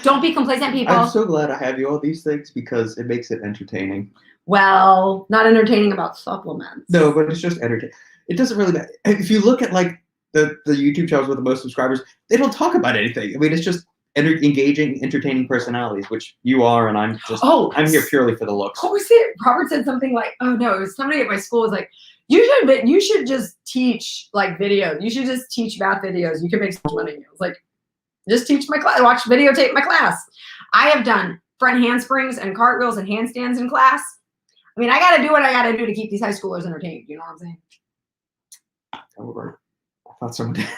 Don't be complacent, people. I'm so glad I have you all these things because it makes it entertaining. Well, not entertaining about supplements. No, but it's just entertaining. It doesn't really matter. If you look at like the YouTube channels with the most subscribers, they don't talk about anything. I mean, it's just engaging, entertaining personalities, which you are, and I'm just. I'm here purely for the looks. What was it? Robert said something like, "Oh no, it was somebody at my school was like, you should just teach like videos. You should just teach math videos. You can make so much money." I was like, just teach my class. Watch videotape my class. I have done front handsprings and cartwheels and handstands in class. I mean, I got to do what I got to do to keep these high schoolers entertained. You know what I'm saying? Over. I thought someone did.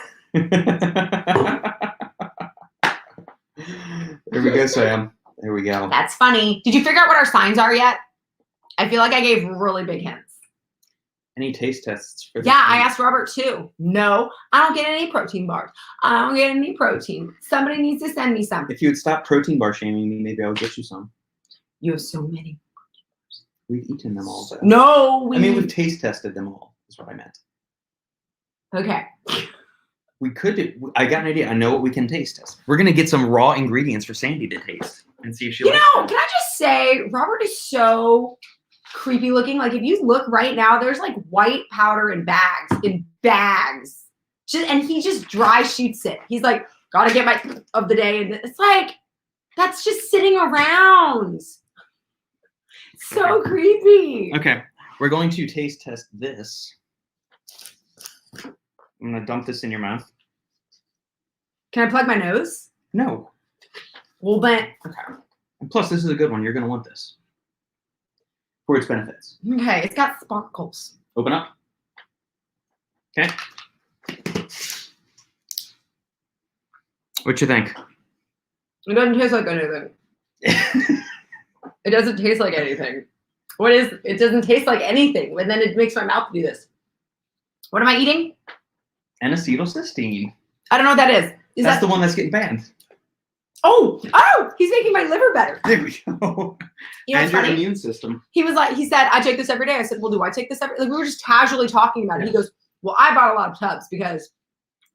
There we go, Sam. There we go. That's funny. Did you figure out what our signs are yet? I feel like I gave really big hints. Any taste tests for this? Yeah, I asked Robert too. No, I don't get any protein bars. I don't get any protein. Somebody needs to send me some. If you would stop protein bar shaming me, maybe I would get you some. You have so many. We've eaten them all. Though. No, we've taste tested them all. Is what I meant. Okay. We could. I got an idea. I know what we can taste test. We're gonna get some raw ingredients for Sandy to taste and see if she likes them. Can I just say, Robert is so creepy looking. Like if you look right now, there's like white powder in bags. And he just dry shoots it. He's like, gotta get my of the day. And it's like, that's just sitting around. So creepy. Okay, we're going to taste test this. I'm gonna dump this in your mouth. Can I plug my nose? No. Well then. Okay. And plus, this is a good one. You're gonna want this for its benefits. Okay, it's got sparkles. Open up. Okay. What you think? It doesn't taste like anything. It doesn't taste like anything. It doesn't taste like anything. And then it makes my mouth do this. What am I eating? N-acetylcysteine. I don't know what that is. That's the one that's getting banned. Oh, he's making my liver better. There we go. You know, and your funny? immune system. He said, I take this every day. I said, well, do I take this every day? Like, we were just casually talking about it. He goes, well, I bought a lot of tubs because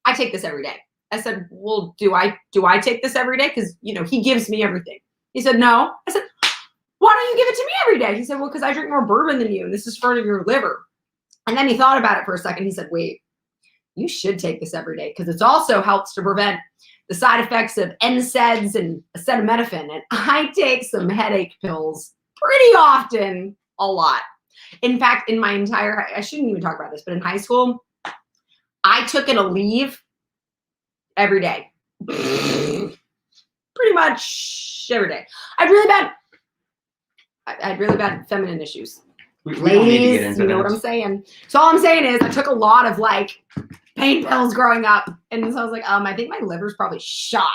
I take this every day. I said, well, do I take this every day? Because, he gives me everything. He said, no. I said, why don't you give it to me every day? He said, well, because I drink more bourbon than you, and this is for your liver. And then he thought about it for a second. He said, wait, you should take this every day because it also helps to prevent the side effects of NSAIDs and acetaminophen. And I take some headache pills pretty often, a lot. In fact, I shouldn't even talk about this, but in high school, I took an Aleve every day. Pretty much every day. I had really bad feminine issues. We don't need to get Ladies, into you know this. what I'm saying? So all I'm saying is I took a lot of like pain pills growing up. And so I was like, I think my liver's probably shot.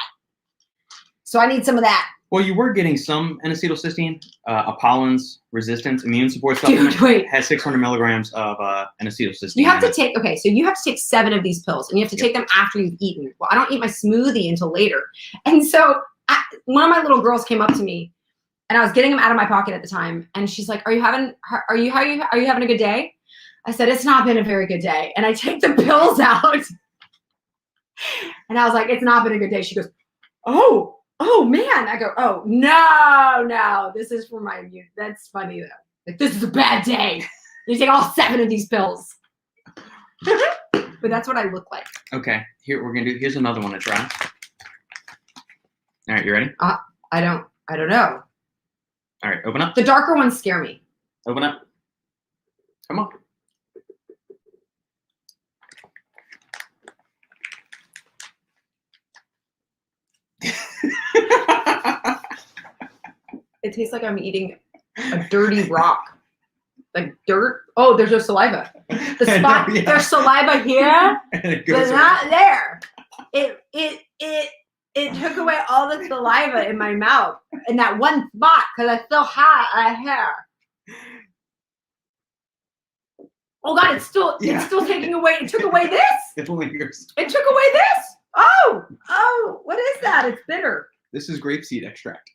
So I need some of that. Well, you were getting some N-acetylcysteine, Apollin's resistance immune support supplement. Dude, wait. Has 600 milligrams of N-acetylcysteine. You have to take 7 of these pills and you have to take them after you've eaten. Well, I don't eat my smoothie until later. And so one of my little girls came up to me and I was getting them out of my pocket at the time. And she's like, are you having a good day? I said, it's not been a very good day. And I take the pills out and I was like, it's not been a good day. She goes, oh man. I go, oh no, this is for my immune. That's funny though. Like, this is a bad day. You take all 7 of these pills. But that's what I look like. Okay, here's another one to try. All right, you ready? I don't know. All right, open up. The darker ones scare me. Open up. Come on. It tastes like I'm eating a dirty rock. Like dirt. Oh, there's no saliva. The spot, there's saliva here, but not there. It took away all the saliva in my mouth in that one spot because I still had hair. Oh God, it's still taking away. It took away this. It only yours. It took away this. Oh, what is that? It's bitter. This is grapeseed extract.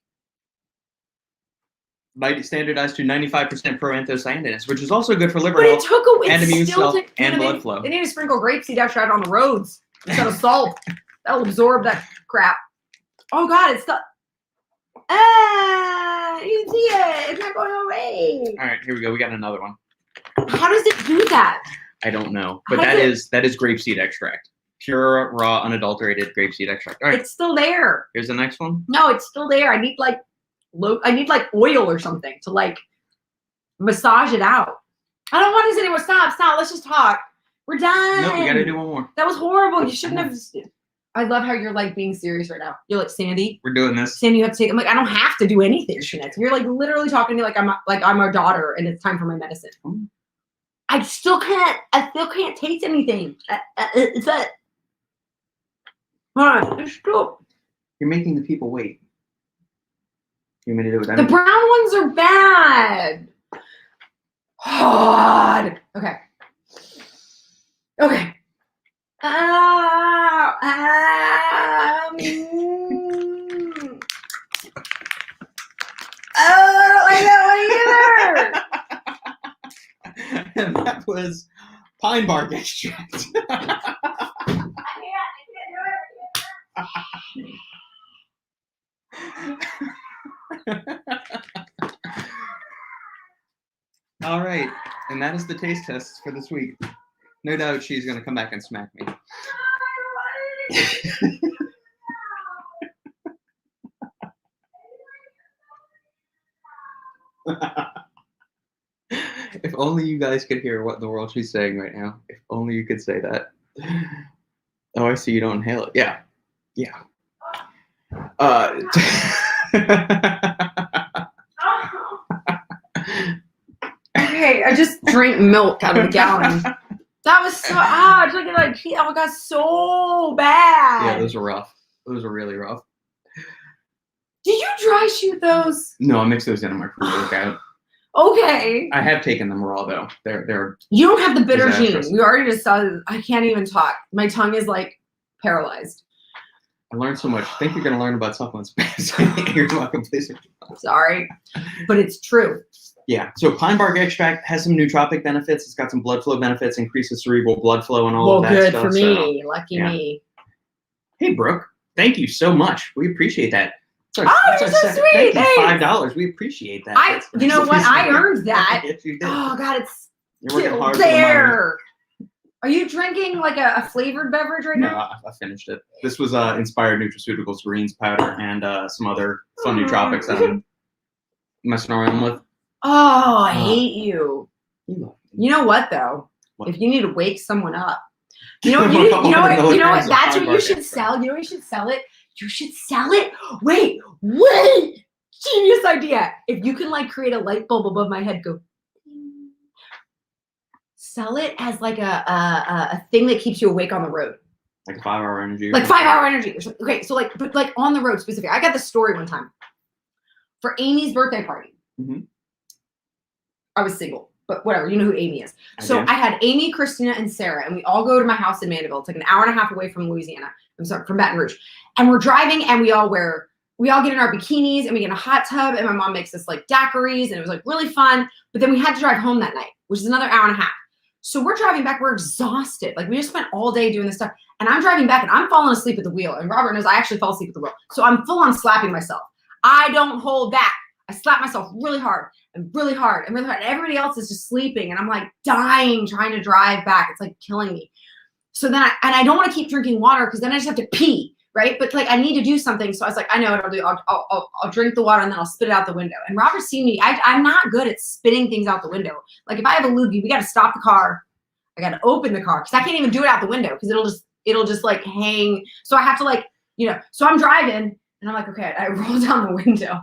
Standardized to 95% proanthocyanidins, which is also good for liver But health it took away and immune health and blood flow. They need to sprinkle grapeseed extract on the roads instead of salt. That'll absorb that crap. Oh God, it's stuck. You see it. It's not going away. All right, here we go. We got another one. How does it do that? I don't know, but that is grapeseed extract. Pure, raw, unadulterated grapeseed extract. All right, It's still there. here's the next one. No, it's still there. I need like oil or something to like massage it out. I don't want this anymore. Stop. Let's just talk. We're done. Nope, we got to do one more. That was horrible. You shouldn't have. I love how you're like being serious right now. You're like, Sandy. We're doing this. Sandy, you have to take. I'm like, I don't have to do anything. You're like literally talking to me like I'm our daughter and it's time for my medicine. I still can't taste anything. It's that. It's still. You're making the people wait. You want me to do it? The brown ones are bad. hard. Okay. Okay. Oh, I don't like that one either. And that was pine bark extract. I can't do it. All right, and that is the taste test for this week. No doubt she's gonna come back and smack me. If only you guys could hear what in the world she's saying right now. If only you could say that. Oh, I see you don't inhale it. Yeah. Yeah. Okay, I just drank milk out of a gallon. That was so odd. Look at that. Oh my god, so bad. Yeah, those are rough. Those are really rough. Did you dry shoot those? No, I mixed those in my pre-workout. Okay. I have taken them raw though. They're You don't have the bitter disastrous. gene. We already just saw. I can't even talk. My tongue is like paralyzed. I learned so much. I think you're gonna learn about supplements. You're welcome, please. Sorry, but it's true. Yeah. So pine bark extract has some nootropic benefits. It's got some blood flow benefits, increases cerebral blood flow and all of that Well, good stuff. for me. Lucky yeah. me. Hey, Brooke, thank you so much. We appreciate that. You're so sweet. Thank you. $5. We appreciate that. You know what? I earned that. Yes, you did. Oh God, it's You're working still hard for the money. there. Are you drinking like a flavored beverage right No, now? I finished it. This was Inspired Nutraceuticals greens powder and some other fun nootropics that I'm messing around with. Oh, I hate you. You love me. You know what though? What? If you need to wake someone up, you know what? That's what you should sell. You know what you should sell it? You should sell it. Wait. Genius idea. If you can like create a light bulb above my head, go. Sell it as like a thing that keeps you awake on the road. Like a 5-hour energy. Like 5-hour energy or something. Okay, so but on the road specifically. I got this story one time. For Amy's birthday party. Mhm. I was single, but whatever. You know who Amy is. So do. I had Amy, Christina, and Sarah, and we all go to my house in Mandeville. It's like an hour and a half away from Louisiana. I'm sorry, from Baton Rouge. And we're driving, and we all get in our bikinis, and we get in a hot tub, and my mom makes us like daiquiris, and it was like really fun. But then we had to drive home that night, which is another hour and a half. So we're driving back. We're exhausted. Like we just spent all day doing this stuff. And I'm driving back, and I'm falling asleep at the wheel. And Robert knows I actually fall asleep at the wheel. So I'm full on slapping myself. I don't hold back. I slap myself really hard and really hard and really hard. And everybody else is just sleeping. And I'm like dying trying to drive back. It's like killing me. So then I don't want to keep drinking water because then I just have to pee, right? But like I need to do something. So I was like, I know what I'll do. I'll drink the water and then I'll spit it out the window. And Robert's seen me. I'm not good at spitting things out the window. Like if I have a loogie, we got to stop the car. I got to open the car because I can't even do it out the window because it'll just like hang. So I have to like, so I'm driving and I'm like, okay, I roll down the window.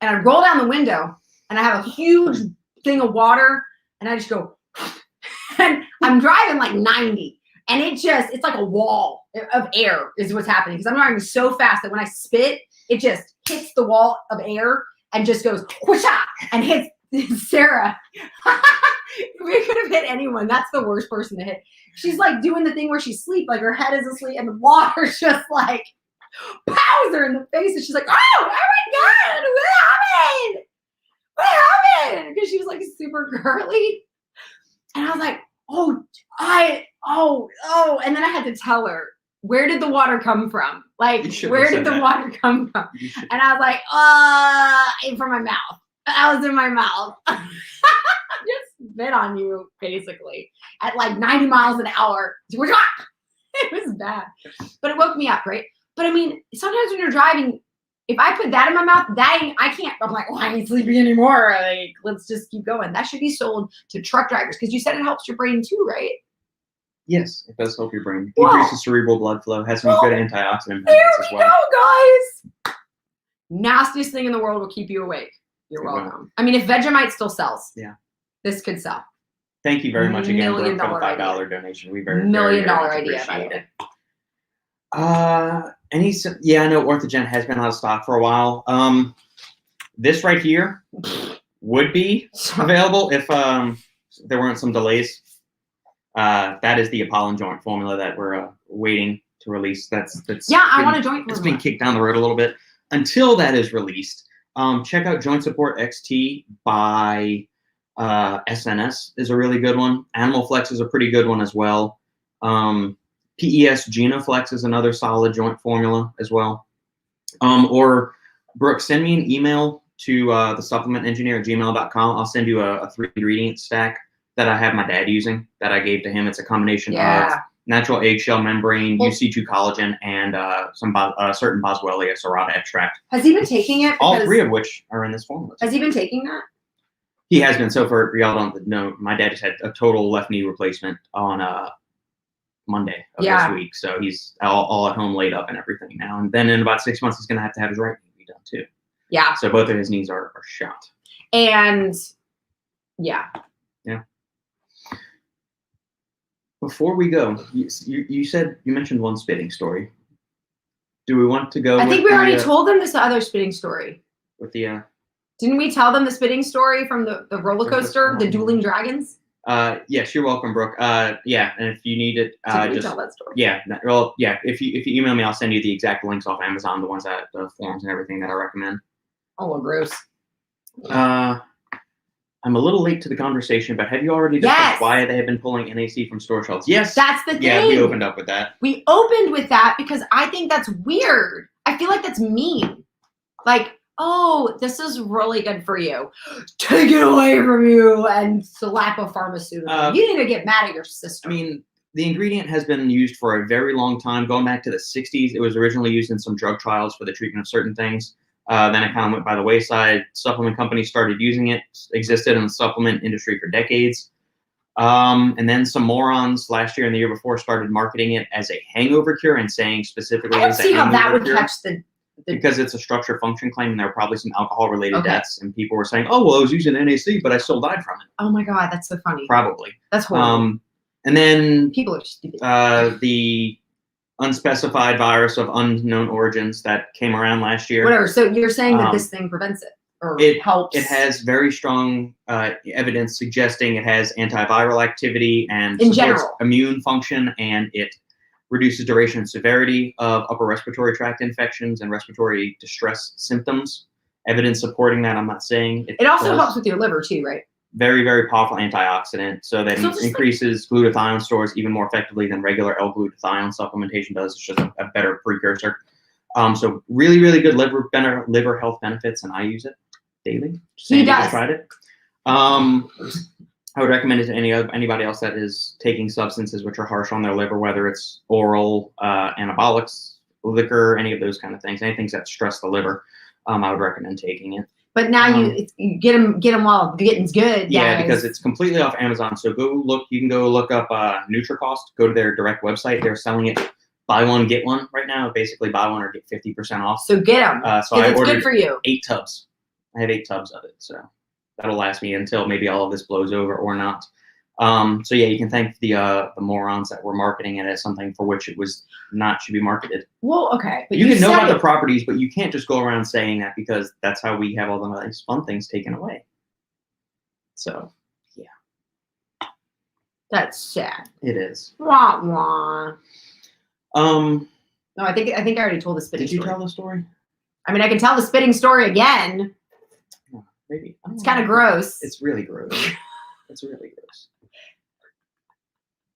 And I roll down the window and I have a huge thing of water and I just go, and I'm driving like 90 and it's like a wall of air is what's happening because I'm driving so fast that when I spit, it just hits the wall of air and just goes whoosh-ah, and hits Sarah. We could have hit anyone. That's the worst person to hit. She's like doing the thing where she's asleep, like her head is asleep and the water's just like pows her in the face and she's like, oh my God, what happened? Because she was like super girly. And I was like, and then I had to tell her, where did the water come from? Like, where did the water come from? And I was like, from my mouth. I was in my mouth. Just spit on you, basically, at like 90 miles an hour. It was bad. But it woke me up, right? But I mean, sometimes when you're driving, if I put that in my mouth, I can't. I'm like, I ain't sleepy anymore. Like, let's just keep going. That should be sold to truck drivers because you said it helps your brain too, right? Yes, it does help your brain. Wow. Increases cerebral blood flow. Has some good antioxidant benefits as well. There we go, guys. Nastiest thing in the world will keep you awake. You're welcome. I mean, if Vegemite still sells, this could sell. Thank you very much again, Brooke, for the $1 $5 donation. We very $1 million much idea, by the appreciate way. it. I know Orthogen has been out of stock for a while. This right here would be available if there weren't some delays. That is the Apollon joint formula that we're waiting to release. I want a joint formula. It's been kicked down the road a little bit. Until that is released, check out Joint Support XT by SNS is a really good one. Animal Flex is a pretty good one as well. PES Genoflex is another solid joint formula as well. Or Brooke, send me an email to the supplementengineer@gmail.com. I'll send you a 3-ingredient stack that I have my dad using that I gave to him. It's a combination of natural eggshell membrane, UC2 collagen, and some certain Boswellia serrata extract. Has he been taking it? All 3 of which are in this formula. Has he been taking that? He has been. So for y'all don't know, my dad just had a total left knee replacement on Monday of this week. So he's all at home laid up and everything now. And then in about 6 months, he's going to have his right knee done too. Yeah. So both of his knees are shot. And yeah. Before we go, you said you mentioned one spitting story. Do we want to go? I think we already told them this other spitting story. With the didn't we tell them the spitting story from the roller coaster, the dueling dragons? Yes, you're welcome, Brooke. Yeah, and if you need it, just tell that story. Yeah, well, yeah. If you email me, I'll send you the exact links off Amazon, the ones that the forms and everything that I recommend. Oh, gross. I'm a little late to the conversation, but have you already discussed why they have been pulling NAC from store shelves? Yes. That's the thing. Yeah, we opened up with that. We opened with that because I think that's weird. I feel like that's mean. Like, oh, this is really good for you. Take it away from you and slap a pharmaceutical. You need to get mad at your sister. I mean, the ingredient has been used for a very long time, going back to the 60s. It was originally used in some drug trials for the treatment of certain things. Then it kind of went by the wayside. Supplement companies started using it, existed in the supplement industry for decades. And then some morons last year and the year before started marketing it as a hangover cure and saying specifically I don't see how that would catch the because it's a structure function claim and there were probably some alcohol related deaths and people were saying, oh, well, I was using NAC, but I still died from it. Oh my God, that's so funny. Probably. That's horrible. And then people are stupid. The unspecified virus of unknown origins that came around last year. Whatever. So you're saying that this thing prevents it or it helps? It has very strong evidence suggesting it has antiviral activity and in supports general immune function, and it reduces duration and severity of upper respiratory tract infections and respiratory distress symptoms. Evidence supporting that, I'm not saying. It also helps with your liver too, right? Very, very powerful antioxidant. So that increases glutathione stores even more effectively than regular L-glutathione supplementation does. It's just a better precursor. So really, really good liver health benefits, and I use it daily. He does. Tried it. I would recommend it to anybody else that is taking substances which are harsh on their liver, whether it's oral, anabolics, liquor, any of those kind of things, anything that stress the liver. I would recommend taking it. But now you get them while getting's good. Yeah, because it's completely off Amazon. So you can go look up NutriCost, go to their direct website. They're selling it buy one, get one right now. Basically buy one or get 50% off. So get them. So I ordered good for you. 8 tubs. I have 8 tubs of it. So that'll last me until maybe all of this blows over or not. So yeah, you can thank the morons that were marketing it as something for which it was should be marketed. Well, okay. But you can know about the properties, but you can't just go around saying that because that's how we have all the nice fun things taken away. So yeah. That's sad. It is. Wah wah. No, I think I already told the spitting story. Did you tell the story? I mean, I can tell the spitting story again. No, maybe. It's kind of gross. It's really gross. It's really gross.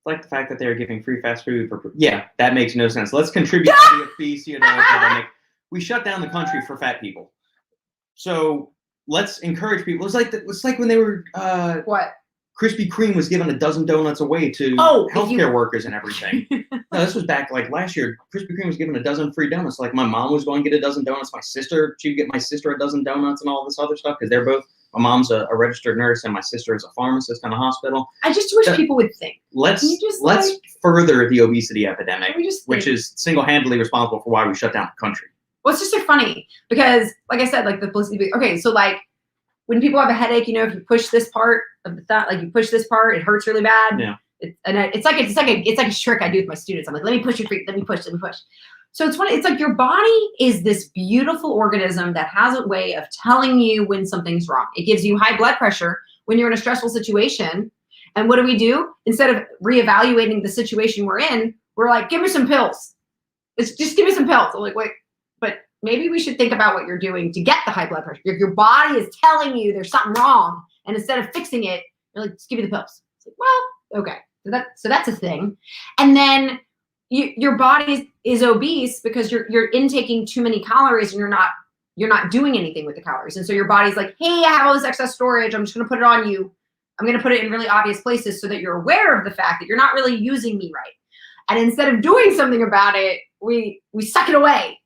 Like the fact that they're giving free fast food for that makes no sense. Let's contribute to the obesity epidemic. We shut down the country for fat people, so let's encourage people. It's like when they were what Krispy Kreme was giving a dozen donuts away to healthcare workers and everything. No, this was back like last year. Krispy Kreme was giving a dozen free donuts. Like my mom was going to get a dozen donuts. She'd get my sister a dozen donuts and all this other stuff because they're both. My mom's a registered nurse and my sister is a pharmacist in a hospital. I just wish people would think. Let's further the obesity epidemic, which is single-handedly responsible for why we shut down the country. Well, it's just so funny because, like I said, like the placebo. Okay, so like when people have a headache, if you push this part of the thigh, like you push this part, it hurts really bad. Yeah. It's like a trick I do with my students. I'm like, let me push your feet, let me push. So it's funny. It's like your body is this beautiful organism that has a way of telling you when something's wrong. It gives you high blood pressure when you're in a stressful situation. And what do? Instead of reevaluating the situation we're in, we're like, give me some pills. It's just give me some pills. I'm like, wait, but maybe we should think about what you're doing to get the high blood pressure. If your body is telling you there's something wrong, and instead of fixing it, you're like, just give me the pills. It's like, well, okay. So that's a thing. And then your body is obese because you're intaking too many calories and you're not doing anything with the calories. And so your body's like, hey, I have all this excess storage. I'm just going to put it on you. I'm going to put it in really obvious places so that you're aware of the fact that you're not really using me right. And instead of doing something about it, we suck it away.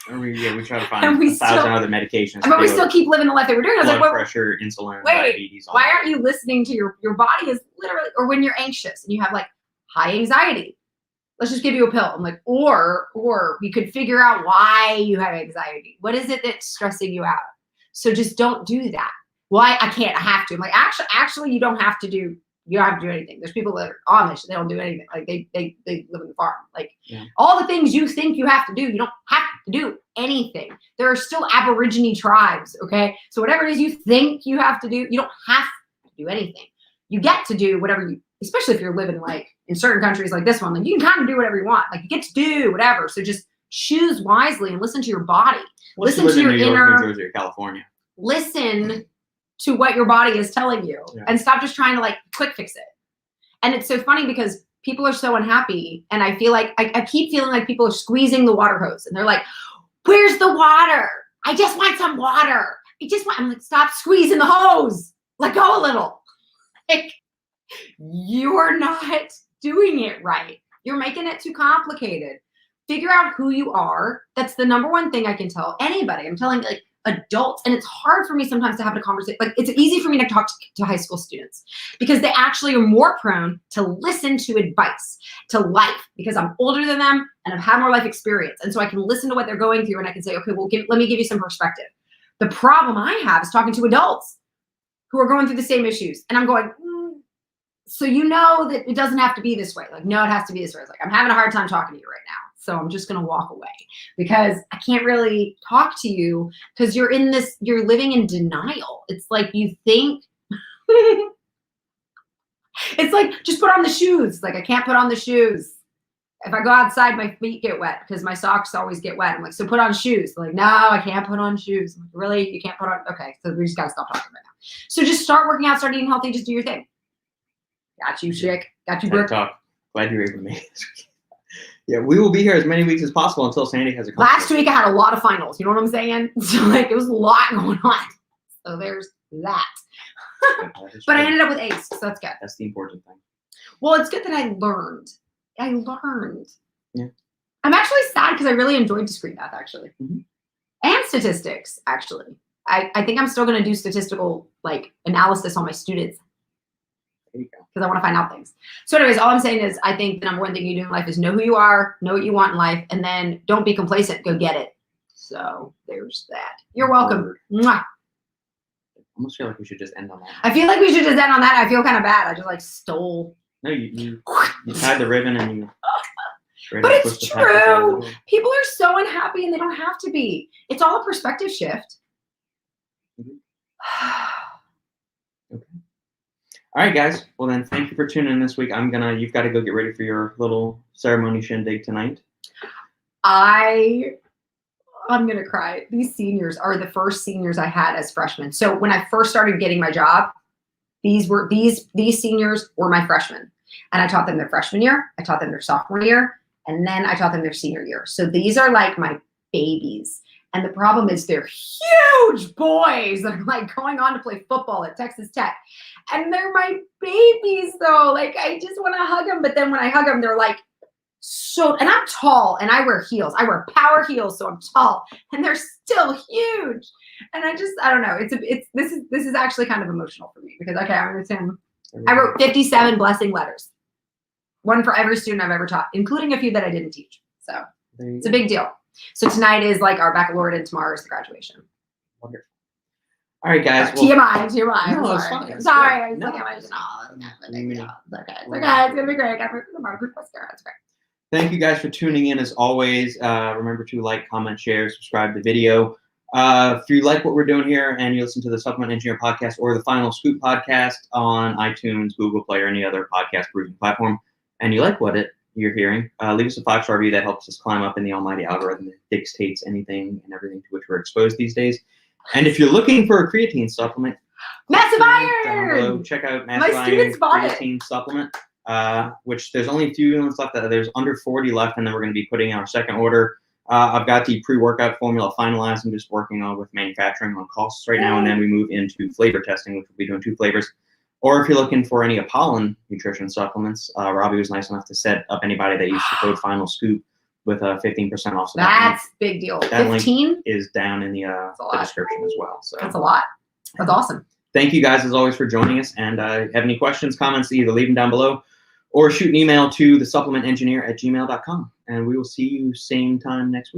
Or we try to find 1,000 other medications. But we still keep living the life that we're doing. I was blood pressure, insulin, diabetes. Why aren't you listening to your body is literally, or when you're anxious and you have like high anxiety, let's just give you a pill. I'm like, or we could figure out why you have anxiety. What is it that's stressing you out? So just don't do that. Well, I can't, I have to. I'm like, actually, you don't have to do anything. There's people that are Amish, they don't do anything. Like they live in the farm. Like all the things you think you have to do, you don't have to do anything. There are still Aborigine tribes, okay? So whatever it is you think you have to do, you don't have to do anything. You get to do whatever you, especially if you're living like in certain countries like this one, like you can kind of do whatever you want. Like you get to do whatever. So just choose wisely and listen to your body. Listen to your inner, New Jersey or California. Listen to what your body is telling you and stop just trying to like quick fix it. And it's so funny because people are so unhappy. And I feel like, I keep feeling like people are squeezing the water hose and they're like, where's the water? I just want some water. I'm like, stop squeezing the hose. Let go a little. Like, you're not doing it right. You're making it too complicated. Figure out who you are. That's the number one thing I can tell anybody. I'm telling like adults, and it's hard for me sometimes to have a conversation. Like it's easy for me to talk to high school students because they actually are more prone to listen to advice, to life, because I'm older than them and I've had more life experience. And so I can listen to what they're going through and I can say, okay, well, let me give you some perspective. The problem I have is talking to adults who are going through the same issues. And I'm going, so you know that it doesn't have to be this way. Like, no, it has to be this way. It's like, I'm having a hard time talking to you right now. So I'm just going to walk away because I can't really talk to you because you're living in denial. It's like you think, it's like, just put on the shoes. Like I can't put on the shoes. If I go outside, my feet get wet because my socks always get wet. I'm like, so put on shoes. They're like, no, I can't put on shoes. I'm like, really? You can't put on? Okay. So we just got to stop talking right now. So just start working out, start eating healthy, just do your thing. Got you, chick. Got you, Brooke. Talk. Glad you're here with me. Yeah, we will be here as many weeks as possible until Sandy has a concert. Last week I had a lot of finals. You know what I'm saying? So like it was a lot going on. So there's that. But I ended up with Ace, so that's good. That's the important thing. Well, it's good that I learned. Yeah. I'm actually sad because I really enjoyed discrete math, actually. Mm-hmm. And statistics, actually. I think I'm still going to do statistical like analysis on my students. Because I want to find out things. So anyways, all I'm saying is I think the number one thing you do in life is know who you are, know what you want in life, and then don't be complacent. Go get it. So there's that. You're welcome. Mwah. I almost feel like we should just end on that. I feel like we should just end on that. I feel kind of bad. I just like stole. No, you tied the ribbon and you. But it's true. People are so unhappy and they don't have to be. It's all a perspective shift. Mm-hmm. Okay. All right, guys. Well, then, thank you for tuning in this week. You've got to go get ready for your little ceremony shindig tonight. I'm gonna cry. These seniors are the first seniors I had as freshmen. So when I first started getting my job, these seniors were my freshmen, and I taught them their freshman year, I taught them their sophomore year, and then I taught them their senior year. So these are like my babies. And the problem is they're huge boys that are like going on to play football at Texas Tech. And they're my babies though. Like I just want to hug them. But then when I hug them, they're like so, and I'm tall and I wear heels. I wear power heels. So I'm tall and they're still huge. And I don't know. This is actually kind of emotional for me because, okay, I understand. I wrote 57 blessing letters. One for every student I've ever taught, including a few that I didn't teach. So it's a big deal. So tonight is like our baccalaureate and tomorrow is the graduation. Wonderful. All right, guys. TMI. No, it's fine. Sorry. I was no. looking at my Okay. It's okay. It's going to be great. I got the group mascara. It's great. Thank you guys for tuning in as always. Remember to like, comment, share, subscribe to the video. If you like what we're doing here and you listen to the Supplement Engineer podcast or the Final Scoop podcast on iTunes, Google Play, or any other podcast producing platform, and you like what you're hearing, leave us a 5-star review. That helps us climb up in the almighty algorithm that dictates anything and everything to which we're exposed these days. And if you're looking for a creatine supplement, Massive down Iron! below, check out Massive Iron students bought it. creatine supplement. Which there's only a few units left. There's under 40 left, and then we're going to be putting out our second order. I've got the pre-workout formula finalized. I'm just working on with manufacturing on costs right now, and then we move into flavor testing, which we'll be doing 2 flavors. Or if you're looking for any Apollon nutrition supplements, Robbie was nice enough to set up anybody that used the code Final Scoop with a 15% off. So that's big deal. That 15 link is down in the description as well. So that's a lot. That's awesome. Thank you guys as always for joining us. And if you have any questions, comments, either leave them down below or shoot an email to thesupplementengineer@gmail.com. And we will see you same time next week.